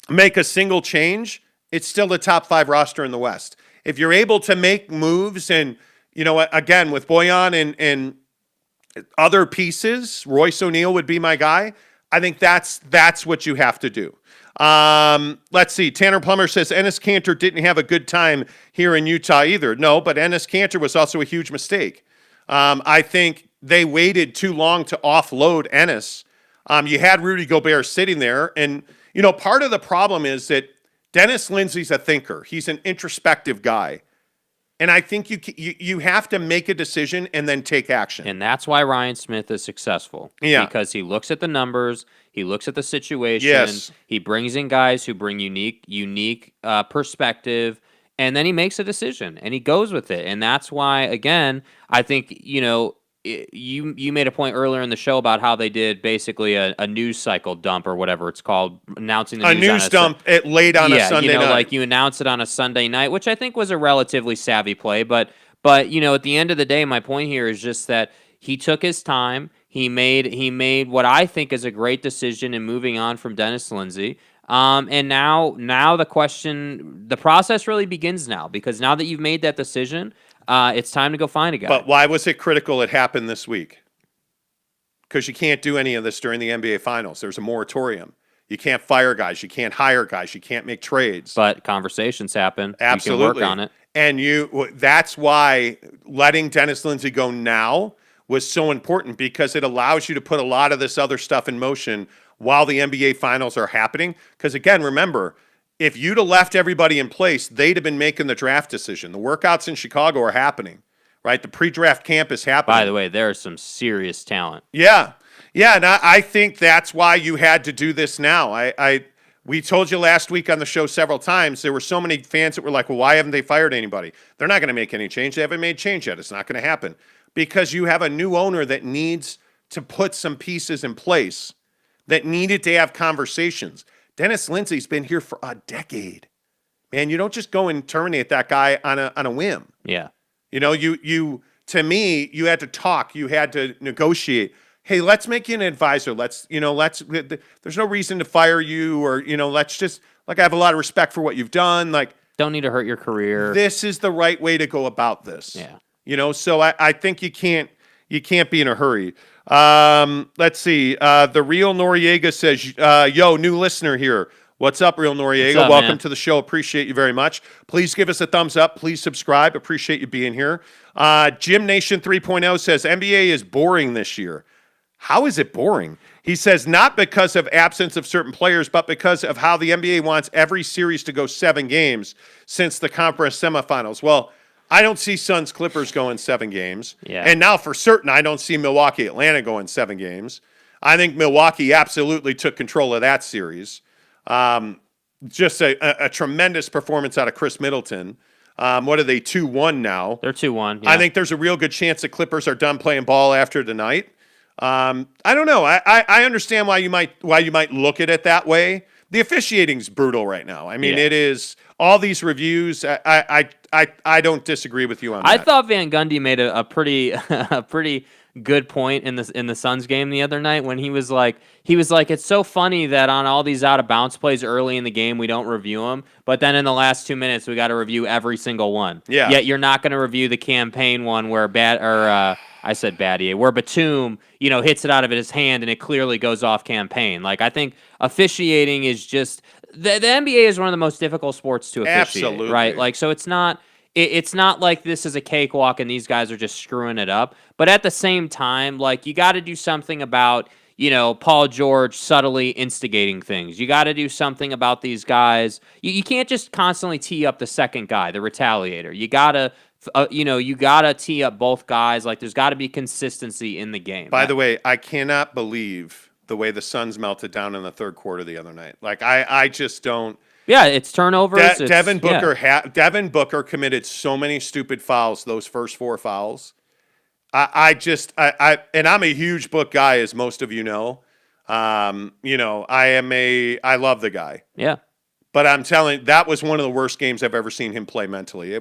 make a single change, it's still a top 5 roster in the West. If you're able to make moves and, again, with Bojan and other pieces, Royce O'Neal would be my guy. I think that's what you have to do. Let's see. Tanner Plummer says Enes Kanter didn't have a good time here in Utah either. No, but Enes Kanter was also a huge mistake. I think they waited too long to offload Enes. You had Rudy Gobert sitting there, and part of the problem is that Dennis Lindsey's a thinker. He's an introspective guy. And I think you have to make a decision and then take action. And that's why Ryan Smith is successful. Yeah. Because he looks at the numbers, he looks at the situation, yes. He brings in guys who bring unique perspective, and then he makes a decision, and he goes with it. And that's why, again, I think, you made a point earlier in the show about how they did basically a news cycle dump or whatever it's called, announcing the news dump late on a Sunday night. Like you announce it on a Sunday night, which I think was a relatively savvy play. But at the end of the day, my point here is just that he took his time. He made what I think is a great decision in moving on from Dennis Lindsey. And now the process really begins now, because now that you've made that decision, it's time to go find a guy. But why was it critical it happened this week? Because you can't do any of this during the NBA Finals. There's a moratorium. You can't fire guys. You can't hire guys. You can't make trades. But conversations happen. Absolutely. You can work on it. And that's why letting Dennis Lindsey go now was so important, because it allows you to put a lot of this other stuff in motion while the NBA Finals are happening. Because, again, remember, if you'd have left everybody in place, they'd have been making the draft decision. The workouts in Chicago are happening, right? The pre-draft camp is happening. By the way, there is some serious talent. Yeah. Yeah, and I think that's why you had to do this now. We told you last week on the show several times, there were so many fans that were like, well, why haven't they fired anybody? They're not going to make any change. They haven't made change yet. It's not going to happen. Because you have a new owner that needs to put some pieces in place, that needed to have conversations. Dennis Lindsey's been here for a decade. Man, you don't just go and terminate that guy on a whim. Yeah. You to me, you had to talk, you had to negotiate. Hey, let's make you an advisor. There's no reason to fire you, or let's just, I have a lot of respect for what you've done. Don't need to hurt your career. This is the right way to go about this. Yeah. So I think you can't be in a hurry. Let's see. The Real Noriega says, yo, new listener here. What's up, Real Noriega? What's up, Welcome man? to the show. Appreciate you very much. Please give us a thumbs up. Please subscribe. Appreciate you being here. Jim Nation 3.0 says, NBA is boring this year. How is it boring? He says, not because of absence of certain players, but because of how the NBA wants every series to go 7 games since the conference semifinals. Well, I don't see Suns Clippers going 7 games. Yeah. And now for certain, I don't see Milwaukee Atlanta going 7 games. I think Milwaukee absolutely took control of that series. Just a tremendous performance out of Chris Middleton. What are they, 2-1 now? They're 2-1. Yeah. I think there's a real good chance the Clippers are done playing ball after tonight. I don't know. I understand why you might look at it that way. The officiating's brutal right now. I mean, It is all these reviews. I don't disagree with you on that. I thought Van Gundy made a pretty a pretty good point in the Suns game the other night when he was like, it's so funny that on all these out of bounds plays early in the game we don't review them, but then in the last 2 minutes we got to review every single one. Yeah. Yet you're not going to review the campaign one where I said Battier, where Batum, hits it out of his hand and it clearly goes off campaign. I think officiating is just the NBA is one of the most difficult sports to officiate. Absolutely. Right? So it's not like this is a cakewalk and these guys are just screwing it up. But at the same time, you got to do something about, Paul George subtly instigating things. You got to do something about these guys. You can't just constantly tee up the second guy, the retaliator. You got to you got to tee up both guys. There's got to be consistency in the game. By the way, I cannot believe the way the Suns melted down in the third quarter the other night. Like I just don't. Yeah, it's turnovers. Devin Booker committed so many stupid fouls. Those first 4 fouls. And I'm a huge Book guy, as most of you know. I love the guy. Yeah. But I'm telling you, that was one of the worst games I've ever seen him play mentally.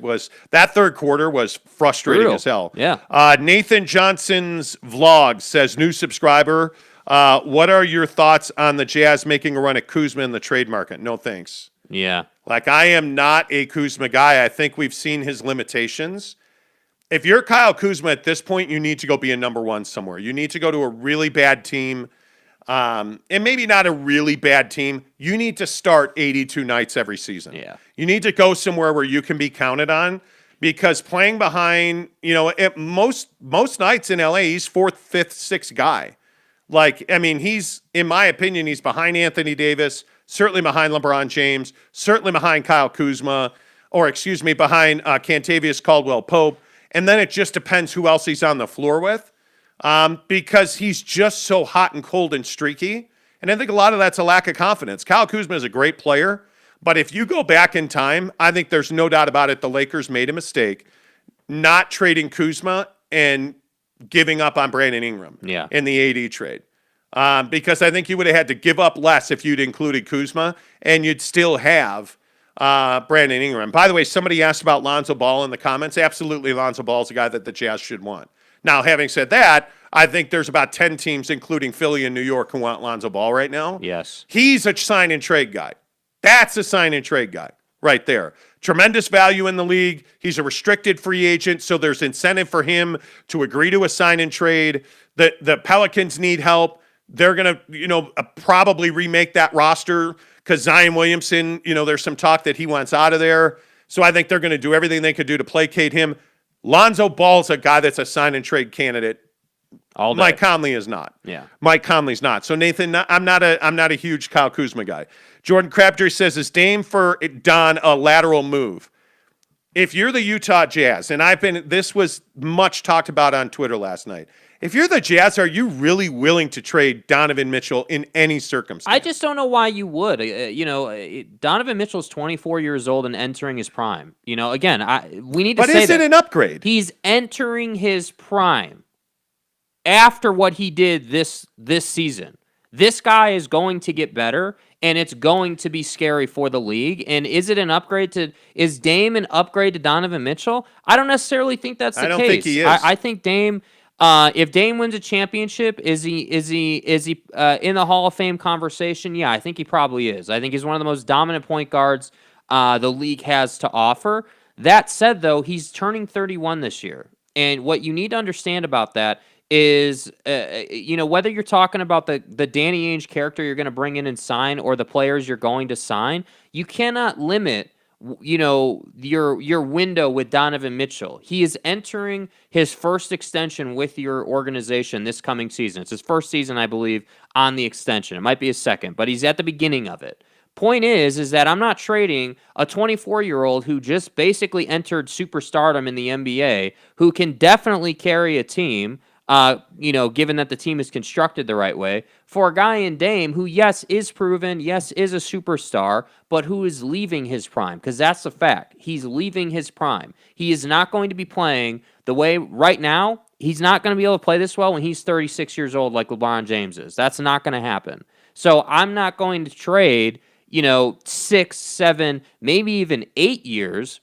That third quarter was frustrating as hell. Yeah. Nathan Johnson's vlog says, new subscriber, what are your thoughts on the Jazz making a run at Kuzma in the trade market? No thanks. Yeah. Like, I am not a Kuzma guy. I think we've seen his limitations. If you're Kyle Kuzma at this point, you need to go be a number 1 somewhere. You need to go to a really bad team. And maybe not a really bad team. You need to start 82 nights every season. Yeah. You need to go somewhere where you can be counted on, because playing behind, most nights in LA, he's 4th, 5th, 6th guy. Like, I mean, in my opinion, he's behind Anthony Davis, certainly behind LeBron James, certainly behind Kyle Kuzma, behind Kentavious Caldwell-Pope. And then it just depends who else he's on the floor with. Because he's just so hot and cold and streaky. And I think a lot of that's a lack of confidence. Kyle Kuzma is a great player, but if you go back in time, I think there's no doubt about it, the Lakers made a mistake not trading Kuzma and giving up on Brandon Ingram in the AD trade. Because I think you would have had to give up less if you'd included Kuzma, and you'd still have Brandon Ingram. By the way, somebody asked about Lonzo Ball in the comments. Absolutely, Lonzo Ball is a guy that the Jazz should want. Now, having said that, I think there's about 10 teams, including Philly and New York, who want Lonzo Ball right now. Yes. He's a sign and trade guy. That's a sign and trade guy right there. Tremendous value in the league. He's a restricted free agent, so there's incentive for him to agree to a sign and trade. The Pelicans need help. They're going to, probably remake that roster because Zion Williamson, there's some talk that he wants out of there. So I think they're going to do everything they can do to placate him. Lonzo Ball's a guy that's a sign and trade candidate. All day. Mike Conley is not. Yeah. Mike Conley's not. So Nathan, I'm not a huge Kyle Kuzma guy. Jordan Crabtree says, is Dame for Don a lateral move? If you're the Utah Jazz, and this was much talked about on Twitter last night. If you're the Jazz, are you really willing to trade Donovan Mitchell in any circumstance? I just don't know why you would. Donovan Mitchell's 24 years old and entering his prime. Again, we need to say that. But is it an upgrade? He's entering his prime after what he did this season. This guy is going to get better, and it's going to be scary for the league. And is Dame an upgrade to Donovan Mitchell? I don't necessarily think that's the case. I don't think he is. I think Dame. If Dame wins a championship, is he in the Hall of Fame conversation? Yeah, I think he probably is. I think he's one of the most dominant point guards the league has to offer. That said, though, he's turning 31 this year, and what you need to understand about that is, whether you're talking about the Danny Ainge character you're going to bring in and sign, or the players you're going to sign, you cannot limit your window with Donovan Mitchell. He is entering his first extension with your organization this coming season. It's his first season, I believe, on the extension. It might be his second, but he's at the beginning of it. Point is that I'm not trading a 24-year-old who just basically entered superstardom in the NBA, who can definitely carry a team, given that the team is constructed the right way, for a guy in Dame who, yes, is proven, yes, is a superstar, but who is leaving his prime, because that's the fact. He's leaving his prime. He is not going to be playing the way right now. He's not going to be able to play this well when he's 36 years old like LeBron James is. That's not going to happen. So I'm not going to trade, 6, 7, maybe even 8 years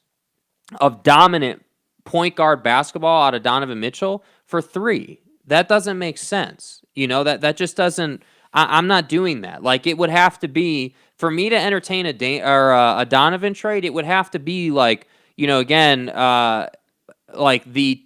of dominant point guard basketball out of Donovan Mitchell for 3. That doesn't make sense. That just doesn't. I'm not doing that. Like, it would have to be, for me to entertain a Donovan trade, it would have to be like, again, like the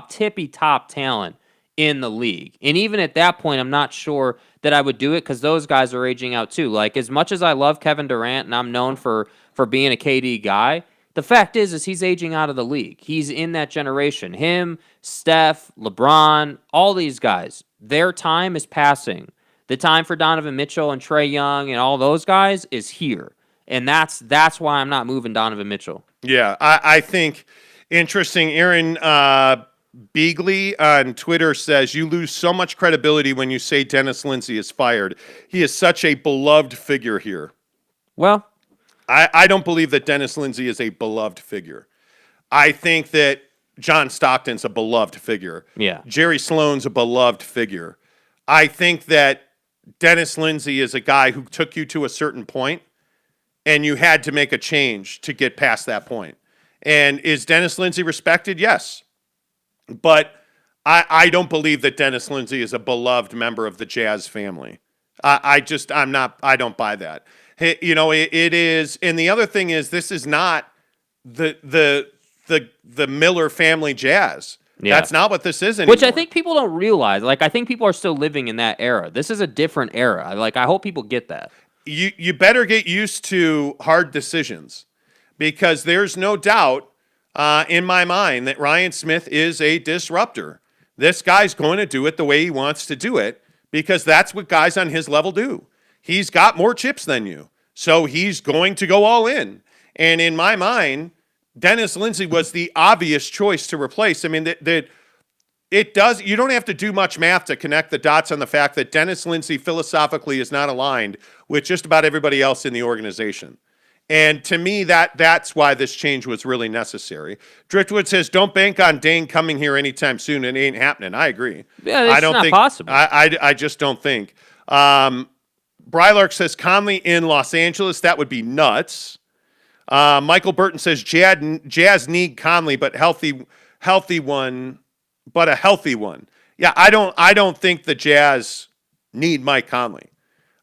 tippy top talent in the league. And even at that point, I'm not sure that I would do it, because those guys are aging out too. Like, as much as I love Kevin Durant and I'm known for being a KD guy, the fact is he's aging out of the league. He's in that generation. Him, Steph, LeBron, all these guys, their time is passing. The time for Donovan Mitchell and Trae Young and all those guys is here. And that's why I'm not moving Donovan Mitchell. Yeah, I think interesting. Aaron Beagley on Twitter says, you lose so much credibility when you say Dennis Lindsey is fired. He is such a beloved figure here. Well, I don't believe that Dennis Lindsey is a beloved figure. I think that John Stockton's a beloved figure. yeah. Jerry Sloan's a beloved figure. I think that Dennis Lindsey is a guy who took you to a certain point, and you had to make a change to get past that point. And is Dennis Lindsey respected? Yes. But I don't believe that Dennis Lindsey is a beloved member of the Jazz family. I don't buy that. It is, and the other thing is, this is not the Miller family Jazz. Yeah. That's not what this is anymore. Which I think people don't realize. Like, I think people are still living in that era. This is a different era. Like, I hope people get that. You better get used to hard decisions, because there's no doubt in my mind that Ryan Smith is a disruptor. This guy's going to do it the way he wants to do it, because that's what guys on his level do. He's got more chips than you, so he's going to go all in. And in my mind, Dennis Lindsey was the obvious choice to replace. I mean, it does. You don't have to do much math to connect the dots on the fact that Dennis Lindsey philosophically is not aligned with just about everybody else in the organization. And to me, that's why this change was really necessary. Driftwood says, "Don't bank on Dane coming here anytime soon. It ain't happening." I agree. Yeah, it's not possible. I just don't think. Brylark says Conley in Los Angeles. That would be nuts. Michael Burton says Jazz need Conley, but a healthy one. Yeah, I don't think the Jazz need Mike Conley.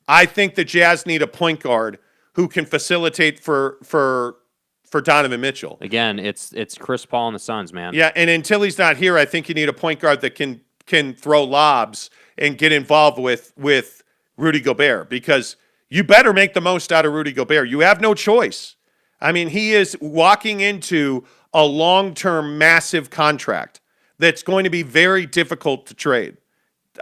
I think the Jazz need a point guard who can facilitate for Donovan Mitchell. Again, it's Chris Paul and the Suns, man. Yeah, and until he's not here, I think you need a point guard that can throw lobs and get involved with Rudy Gobert, because you better make the most out of Rudy Gobert. You have no choice. I mean, he is walking into a long-term massive contract that's going to be very difficult to trade.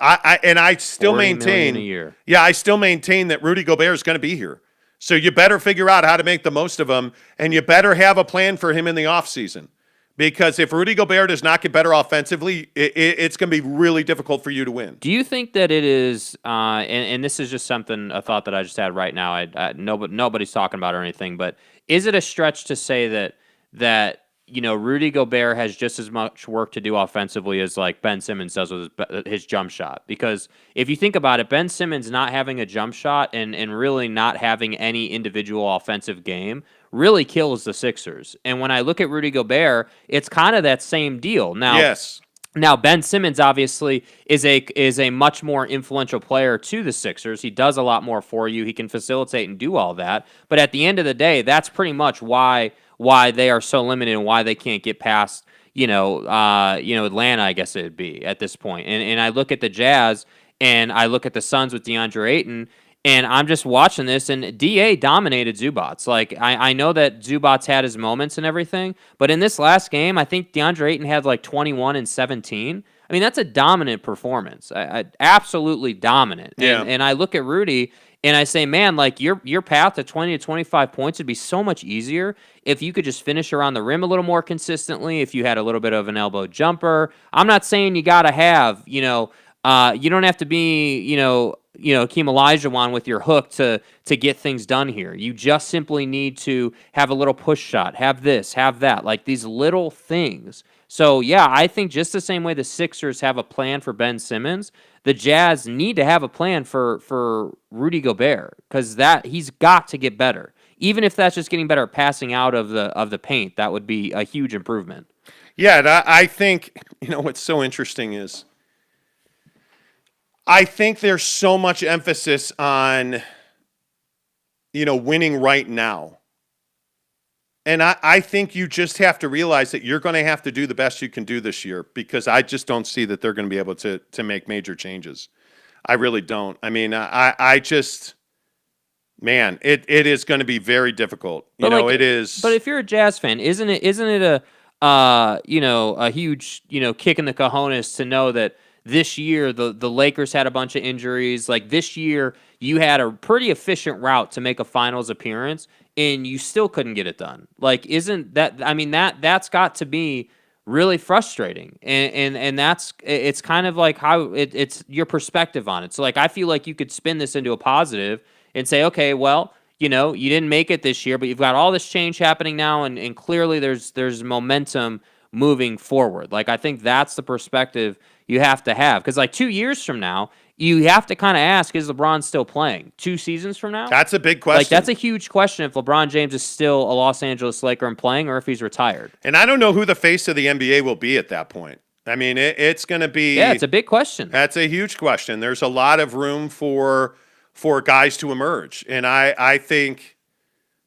I still maintain $40 million a year. Yeah, I still maintain that Rudy Gobert is going to be here. So you better figure out how to make the most of him, and you better have a plan for him in the offseason. Because if Rudy Gobert does not get better offensively, it's going to be really difficult for you to win. Do you think that it is, and this is just a thought that I just had right now, nobody's talking about it or anything, but is it a stretch to say that Rudy Gobert has just as much work to do offensively as like Ben Simmons does with his jump shot? Because if you think about it, Ben Simmons not having a jump shot and really not having any individual offensive game really kills the Sixers. And when I look at Rudy Gobert, it's kind of that same deal. Now, Ben Simmons obviously is a much more influential player to the Sixers. He does a lot more for you. He can facilitate and do all that. But at the end of the day, that's pretty much why they are so limited and why they can't get past Atlanta, I guess it'd be at this point. And I look at the Jazz and I look at the Suns with DeAndre Ayton, and I'm just watching this, and DA dominated Zubats. Like, I know that Zubats had his moments and everything, but in this last game, I think DeAndre Ayton had like 21 and 17. I mean, that's a dominant performance. Absolutely dominant. Yeah. And I look at Rudy, and I say, man, like your path to 20 to 25 points would be so much easier if you could just finish around the rim a little more consistently, if you had a little bit of an elbow jumper. I'm not saying you got to have, you don't have to be, Hakeem Olajuwon with your hook to get things done here. You just simply need to have a little push shot, have this, have that, like these little things. So, yeah, I think just the same way the Sixers have a plan for Ben Simmons, the Jazz need to have a plan for Rudy Gobert, because he's got to get better. Even if that's just getting better at passing out of the paint, that would be a huge improvement. Yeah, and I think, what's so interesting is I think there's so much emphasis on, winning right now. And I think you just have to realize that you're going to have to do the best you can do this year, because I just don't see that they're going to be able to make major changes. I really don't. I mean, I just, man, it is going to be very difficult. It is. But if you're a Jazz fan, isn't it a huge, kick in the cojones to know that this year the Lakers had a bunch of injuries. Like, this year you had a pretty efficient route to make a finals appearance, and you still couldn't get it done. Like, isn't that, I mean, that's got to be really frustrating. And it's kind of like how it's your perspective on it. So like I feel like you could spin this into a positive and say, okay, well, you didn't make it this year, but you've got all this change happening now, and clearly there's momentum moving forward. Like I think that's the perspective you have to have, because like 2 years from now, you have to kind of ask, is LeBron still playing? 2 seasons from now? That's a big question. Like, that's a huge question if LeBron James is still a Los Angeles Laker and playing, or if he's retired. And I don't know who the face of the NBA will be at that point. I mean, it's going to be... Yeah, it's a big question. That's a huge question. There's a lot of room for guys to emerge. And I think,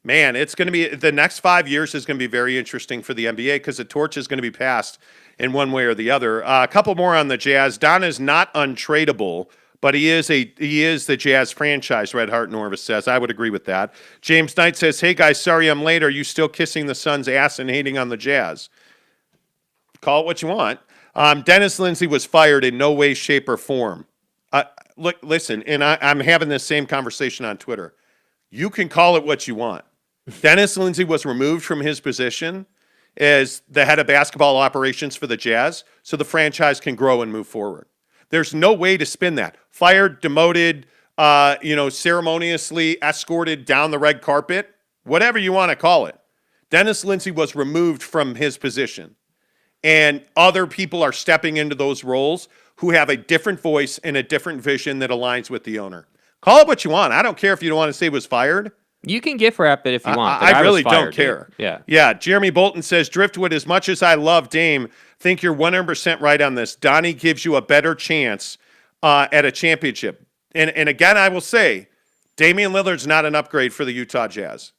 man, it's going to be... The next 5 years is going to be very interesting for the NBA because the torch is going to be passed in one way or the other. A couple more on the Jazz. Don is not untradeable, but he is the Jazz franchise, Red Hart Norvis says. I would agree with that. James Knight says, hey, guys, sorry I'm late. Are you still kissing the Suns' ass and hating on the Jazz? Call it what you want. Dennis Lindsey was fired in no way, shape, or form. Look, listen, and I'm having this same conversation on Twitter. You can call it what you want. Dennis Lindsey was removed from his position as the head of basketball operations for the Jazz so the franchise can grow and move forward. There's no way to spin that. Fired, demoted, ceremoniously escorted down the red carpet, whatever you want to call it. Dennis Lindsey was removed from his position. And other people are stepping into those roles who have a different voice and a different vision that aligns with the owner. Call it what you want. I don't care if you don't want to say he was fired. You can gift wrap it if you want. I really don't care. Dude. Yeah. Jeremy Bolton says, Driftwood, as much as I love Dame, think you're 100% right on this. Donnie gives you a better chance at a championship. And again, I will say, Damian Lillard's not an upgrade for the Utah Jazz.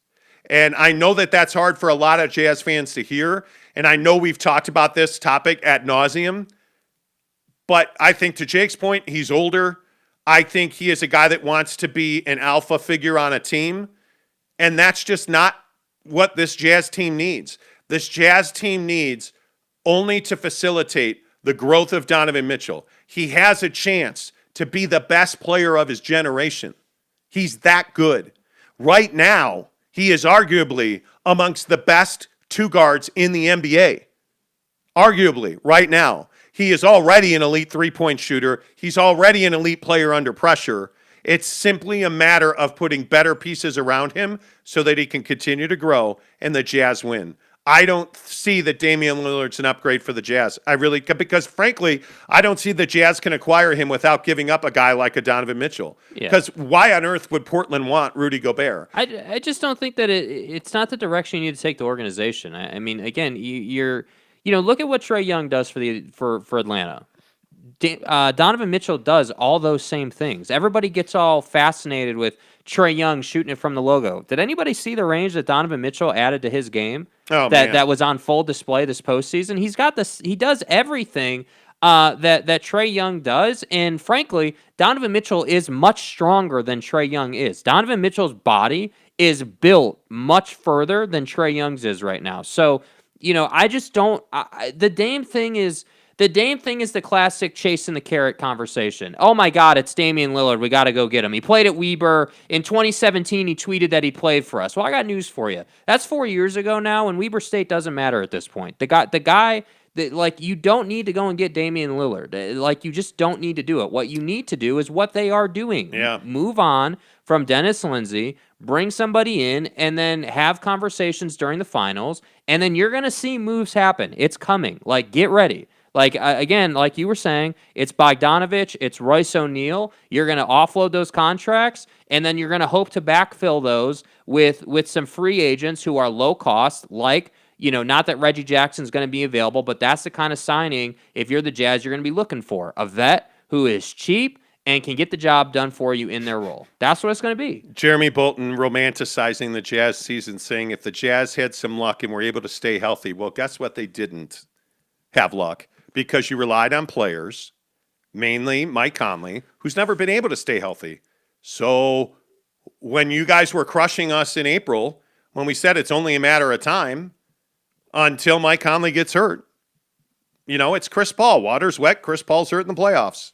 And I know that that's hard for a lot of Jazz fans to hear. And I know we've talked about this topic ad nauseum. But I think to Jake's point, he's older. I think he is a guy that wants to be an alpha figure on a team. And that's just not what this Jazz team needs. This Jazz team needs only to facilitate the growth of Donovan Mitchell. He has a chance to be the best player of his generation. He's that good. Right now, he is arguably amongst the best two guards in the NBA. Arguably, right now. He is already an elite three-point shooter. He's already an elite player under pressure. It's simply a matter of putting better pieces around him so that he can continue to grow and the Jazz win. I don't see that Damian Lillard's an upgrade for the Jazz. Because frankly, I don't see the Jazz can acquire him without giving up a guy like a Donovan Mitchell. Because why on earth would Portland want Rudy Gobert? I just don't think that it's not the direction you need to take the organization. I mean, again, look at what Trae Young does for Atlanta. Donovan Mitchell does all those same things. Everybody gets all fascinated with Trae Young shooting it from the logo. Did anybody see the range that Donovan Mitchell added to his game? That was on full display this postseason. He's got this. He does everything that Trae Young does, and frankly, Donovan Mitchell is much stronger than Trae Young is. Donovan Mitchell's body is built much further than Trae Young's is right now. So, I just don't. The Dame thing is. The Dame thing is the classic chasing the carrot conversation. Oh my God, it's Damian Lillard. We got to go get him. He played at Weber. In 2017, he tweeted that he played for us. Well, I got news for you. That's 4 years ago now, and Weber State doesn't matter at this point. The guy that, you don't need to go and get Damian Lillard. You just don't need to do it. What you need to do is what they are doing. Yeah. Move on from Dennis Lindsey, bring somebody in, and then have conversations during the finals, and then you're going to see moves happen. It's coming. Get ready. Again, like you were saying, it's Bogdanovich, it's Royce O'Neal. You're going to offload those contracts, and then you're going to hope to backfill those with some free agents who are low cost, not that Reggie Jackson's going to be available, but that's the kind of signing, if you're the Jazz, you're going to be looking for. A vet who is cheap and can get the job done for you in their role. That's what it's going to be. Jeremy Bolton romanticizing the Jazz season, saying if the Jazz had some luck and were able to stay healthy, well, guess what? They didn't have luck. Because you relied on players, mainly Mike Conley, who's never been able to stay healthy. So when you guys were crushing us in April, when we said it's only a matter of time until Mike Conley gets hurt, it's Chris Paul. Water's wet. Chris Paul's hurt in the playoffs.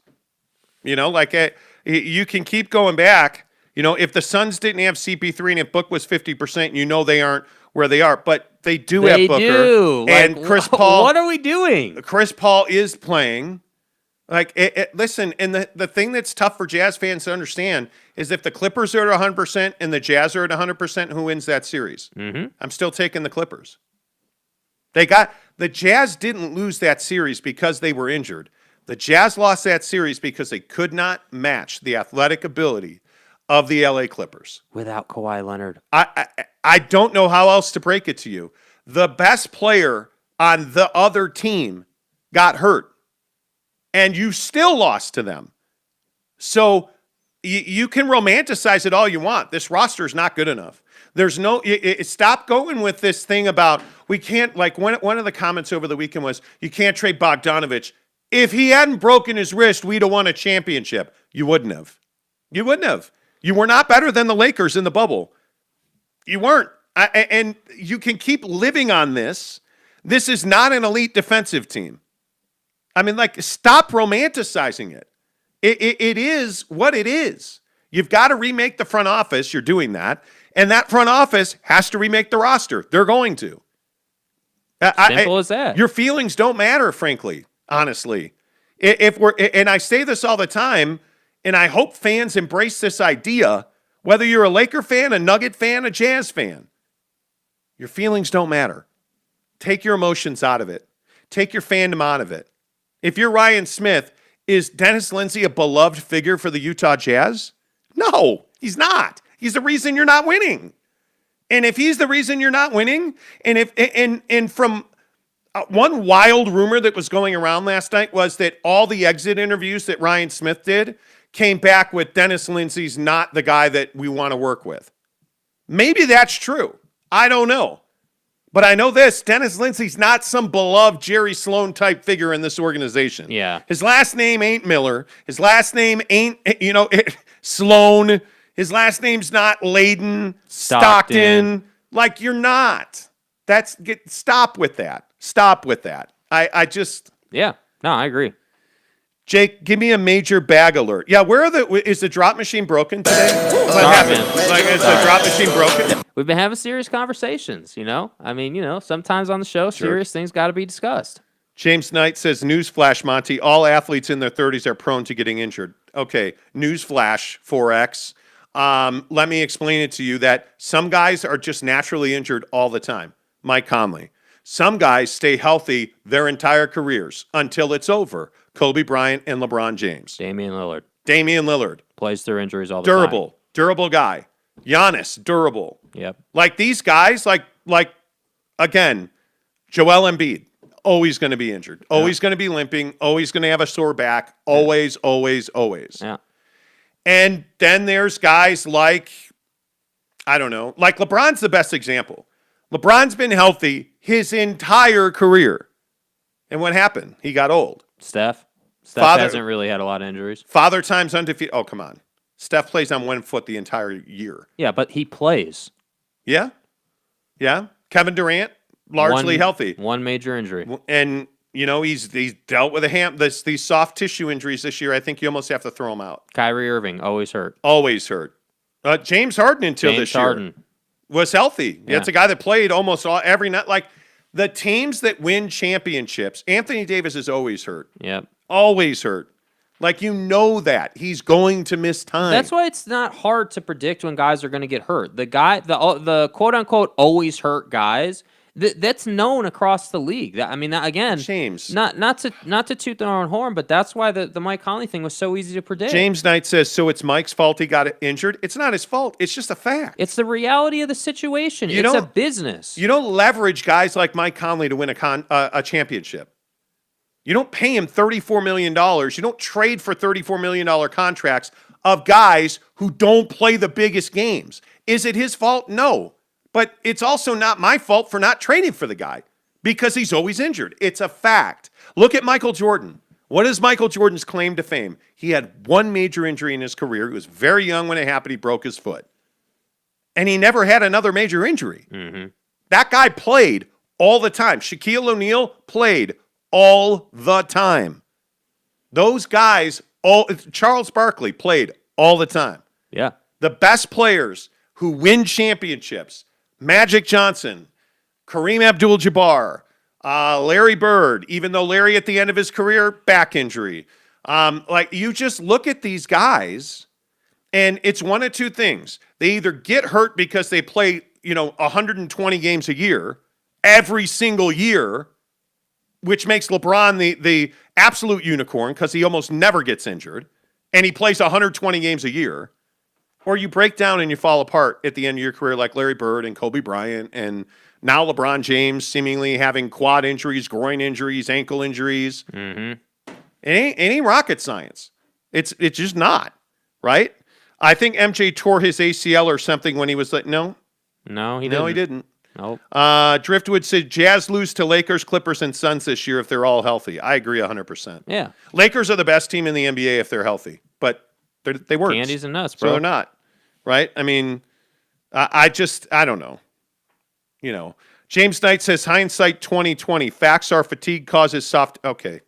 You can keep going back. If the Suns didn't have CP3 and if Book was 50%, they aren't where they are, but they do have They Booker do. and Chris Paul. What are we doing? Chris Paul is playing. Listen, and the thing that's tough for Jazz fans to understand is if the Clippers are at 100% and the Jazz are at 100%, who wins that series? Mm-hmm. I'm still taking the Clippers. The Jazz didn't lose that series because they were injured. The Jazz lost that series because they could not match the athletic ability of the LA Clippers. Without Kawhi Leonard. I don't know how else to break it to you. The best player on the other team got hurt, and you still lost to them. So you can romanticize it all you want. This roster is not good enough. There's no stop going with this thing about we can't, like one of the comments over the weekend was you can't trade Bogdanovich. If he hadn't broken his wrist, we'd have won a championship. You wouldn't have. You wouldn't have. You were not better than the Lakers in the bubble. You weren't. And you can keep living on this. This is not an elite defensive team. I mean, stop romanticizing it. It is what it is. You've got to remake the front office. You're doing that. And that front office has to remake the roster. They're going to. Simple as that. Your feelings don't matter, frankly, honestly. And I say this all the time, and I hope fans embrace this idea, whether you're a Laker fan, a Nugget fan, a Jazz fan. Your feelings don't matter. Take your emotions out of it. Take your fandom out of it. If you're Ryan Smith, is Dennis Lindsey a beloved figure for the Utah Jazz? No, he's not. He's the reason you're not winning. And if he's the reason you're not winning, and from one wild rumor that was going around last night was that all the exit interviews that Ryan Smith did came back with Dennis Lindsey's not the guy that we want to work with. Maybe that's true. I don't know. But I know this, Dennis Lindsey's not some beloved Jerry Sloan type figure in this organization. Yeah. His last name ain't Miller. His last name ain't, Sloan. His last name's not Layden, Stockton. Like, you're not. Stop with that. Stop with that. I just. Yeah. No, I agree. Jake, give me a major bag alert. Yeah, is the drop machine broken today? What happened? Is the drop machine broken? We've been having serious conversations, I mean, sometimes on the show, serious things got to be discussed. James Knight says, newsflash, Monty, all athletes in their 30s are prone to getting injured. Okay, newsflash, 4X. Let me explain it to you that some guys are just naturally injured all the time. Mike Conley. Some guys stay healthy their entire careers until it's over. Kobe Bryant and LeBron James. Damian Lillard. Plays through injuries all the time. Durable guy. Giannis, durable. Yep. Like these guys, again, Joel Embiid, always going to be injured. Always going to be limping. Always going to have a sore back. Always, always, always. Yeah. And then there's guys like LeBron's the best example. LeBron's been healthy his entire career. And what happened? He got old. Steph hasn't really had a lot of injuries. Father time's undefeated. Oh, come on. Steph plays on one foot the entire year. Yeah, but he plays. Yeah. Yeah. Kevin Durant, largely healthy. One major injury. And, he's dealt with these soft tissue injuries this year. I think you almost have to throw him out. Kyrie Irving, always hurt. Always hurt. James Harden this year was healthy. Yeah. That's a guy that played almost every night. Like, the teams that win championships, Anthony Davis is always hurt. Yep. Always hurt. Like, that. He's going to miss time. That's why it's not hard to predict when guys are going to get hurt. The quote-unquote always hurt guys, that's known across the league. Again, James. Not to toot their own horn, but that's why the Mike Conley thing was so easy to predict. James Knight says, so it's Mike's fault he got injured? It's not his fault. It's just a fact. It's the reality of the situation. It's a business. You don't leverage guys like Mike Conley to win a championship. You don't pay him $34 million. You don't trade for $34 million contracts of guys who don't play the biggest games. Is it his fault? No. But it's also not my fault for not trading for the guy because he's always injured. It's a fact. Look at Michael Jordan. What is Michael Jordan's claim to fame? He had one major injury in his career. He was very young when it happened. He broke his foot. And he never had another major injury. Mm-hmm. That guy played all the time. Shaquille O'Neal played all the time. Those guys, Charles Barkley played all the time. Yeah. The best players who win championships Magic Johnson, Kareem Abdul-Jabbar, Larry Bird, even though Larry at the end of his career, back injury. Like, you just look at these guys, and it's one of two things. They either get hurt because they play, 120 games a year, every single year, which makes LeBron the absolute unicorn because he almost never gets injured, and he plays 120 games a year. Or you break down and you fall apart at the end of your career like Larry Bird and Kobe Bryant and now LeBron James seemingly having quad injuries, groin injuries, ankle injuries. Mm-hmm. It ain't rocket science. It's just not, right? I think MJ tore his ACL or something when he was like, no, he didn't. Nope. Driftwood said Jazz lose to Lakers, Clippers, and Suns this year if they're all healthy. I agree 100%. Yeah. Lakers are the best team in the NBA if they're healthy, but they weren't. Candies and nuts, bro. So they're not, right? I mean, I don't know. James Knight says hindsight 2020. Facts are fatigue causes soft. Okay.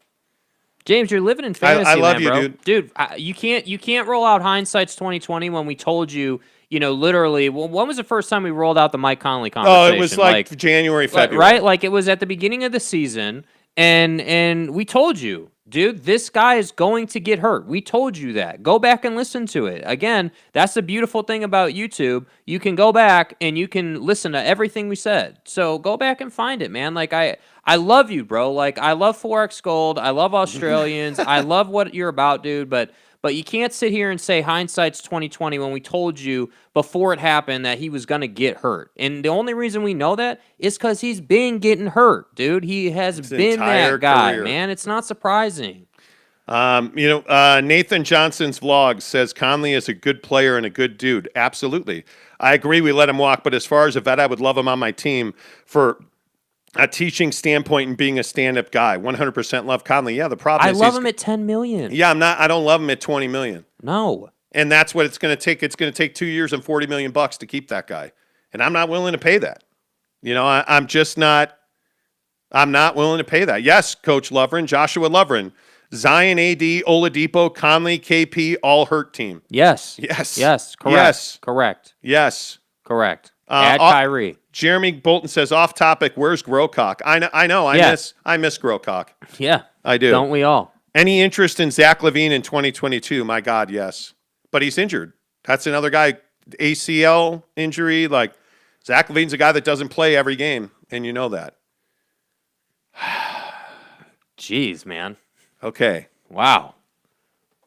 James, you're living in fantasy, I love man, you, bro. dude. You can't roll out hindsight's 2020 when we told you, literally. Well, when was the first time we rolled out the Mike Conley conversation? Oh, it was like January, February, right? Like it was at the beginning of the season, and we told you, dude, this guy is going to get hurt. We told you that. Go back and listen to it. Again, that's the beautiful thing about YouTube. You can go back and you can listen to everything we said. So go back and find it, man. Like I love you, bro. Like I love Forex Gold. I love Australians. I love what you're about, dude. But you can't sit here and say hindsight's 2020 when we told you before it happened that he was going to get hurt. And the only reason we know that is because he's been getting hurt, dude. He has been that guy, career. Man. It's not surprising. Nathan Johnson's vlog says Conley is a good player and a good dude. Absolutely. I agree we let him walk, but as far as a vet, I would love him on my team for a teaching standpoint and being a stand-up guy. 100% love Conley. Yeah, the problem is I love him at $10 million. Yeah, I don't love him at $20 million. No. And that's what it's going to take. It's going to take 2 years and $40 million to keep that guy. And I'm not willing to pay that. I'm just not. I'm not willing to pay that. Yes, Coach Lovren, Joshua Lovren, Zion, AD, Oladipo, Conley, KP, all hurt team. Yes. Yes. Yes. Correct. Yes. Correct. Yes. Correct. Add Kyrie. Jeremy Bolton says, off topic, where's Growcock? I know. I miss Growcock. Yeah. I do. Don't we all? Any interest in Zach LaVine in 2022? My God, yes. But he's injured. That's another guy, ACL injury. Like, Zach LaVine's a guy that doesn't play every game, and you know that. Jeez, man. Okay. Wow.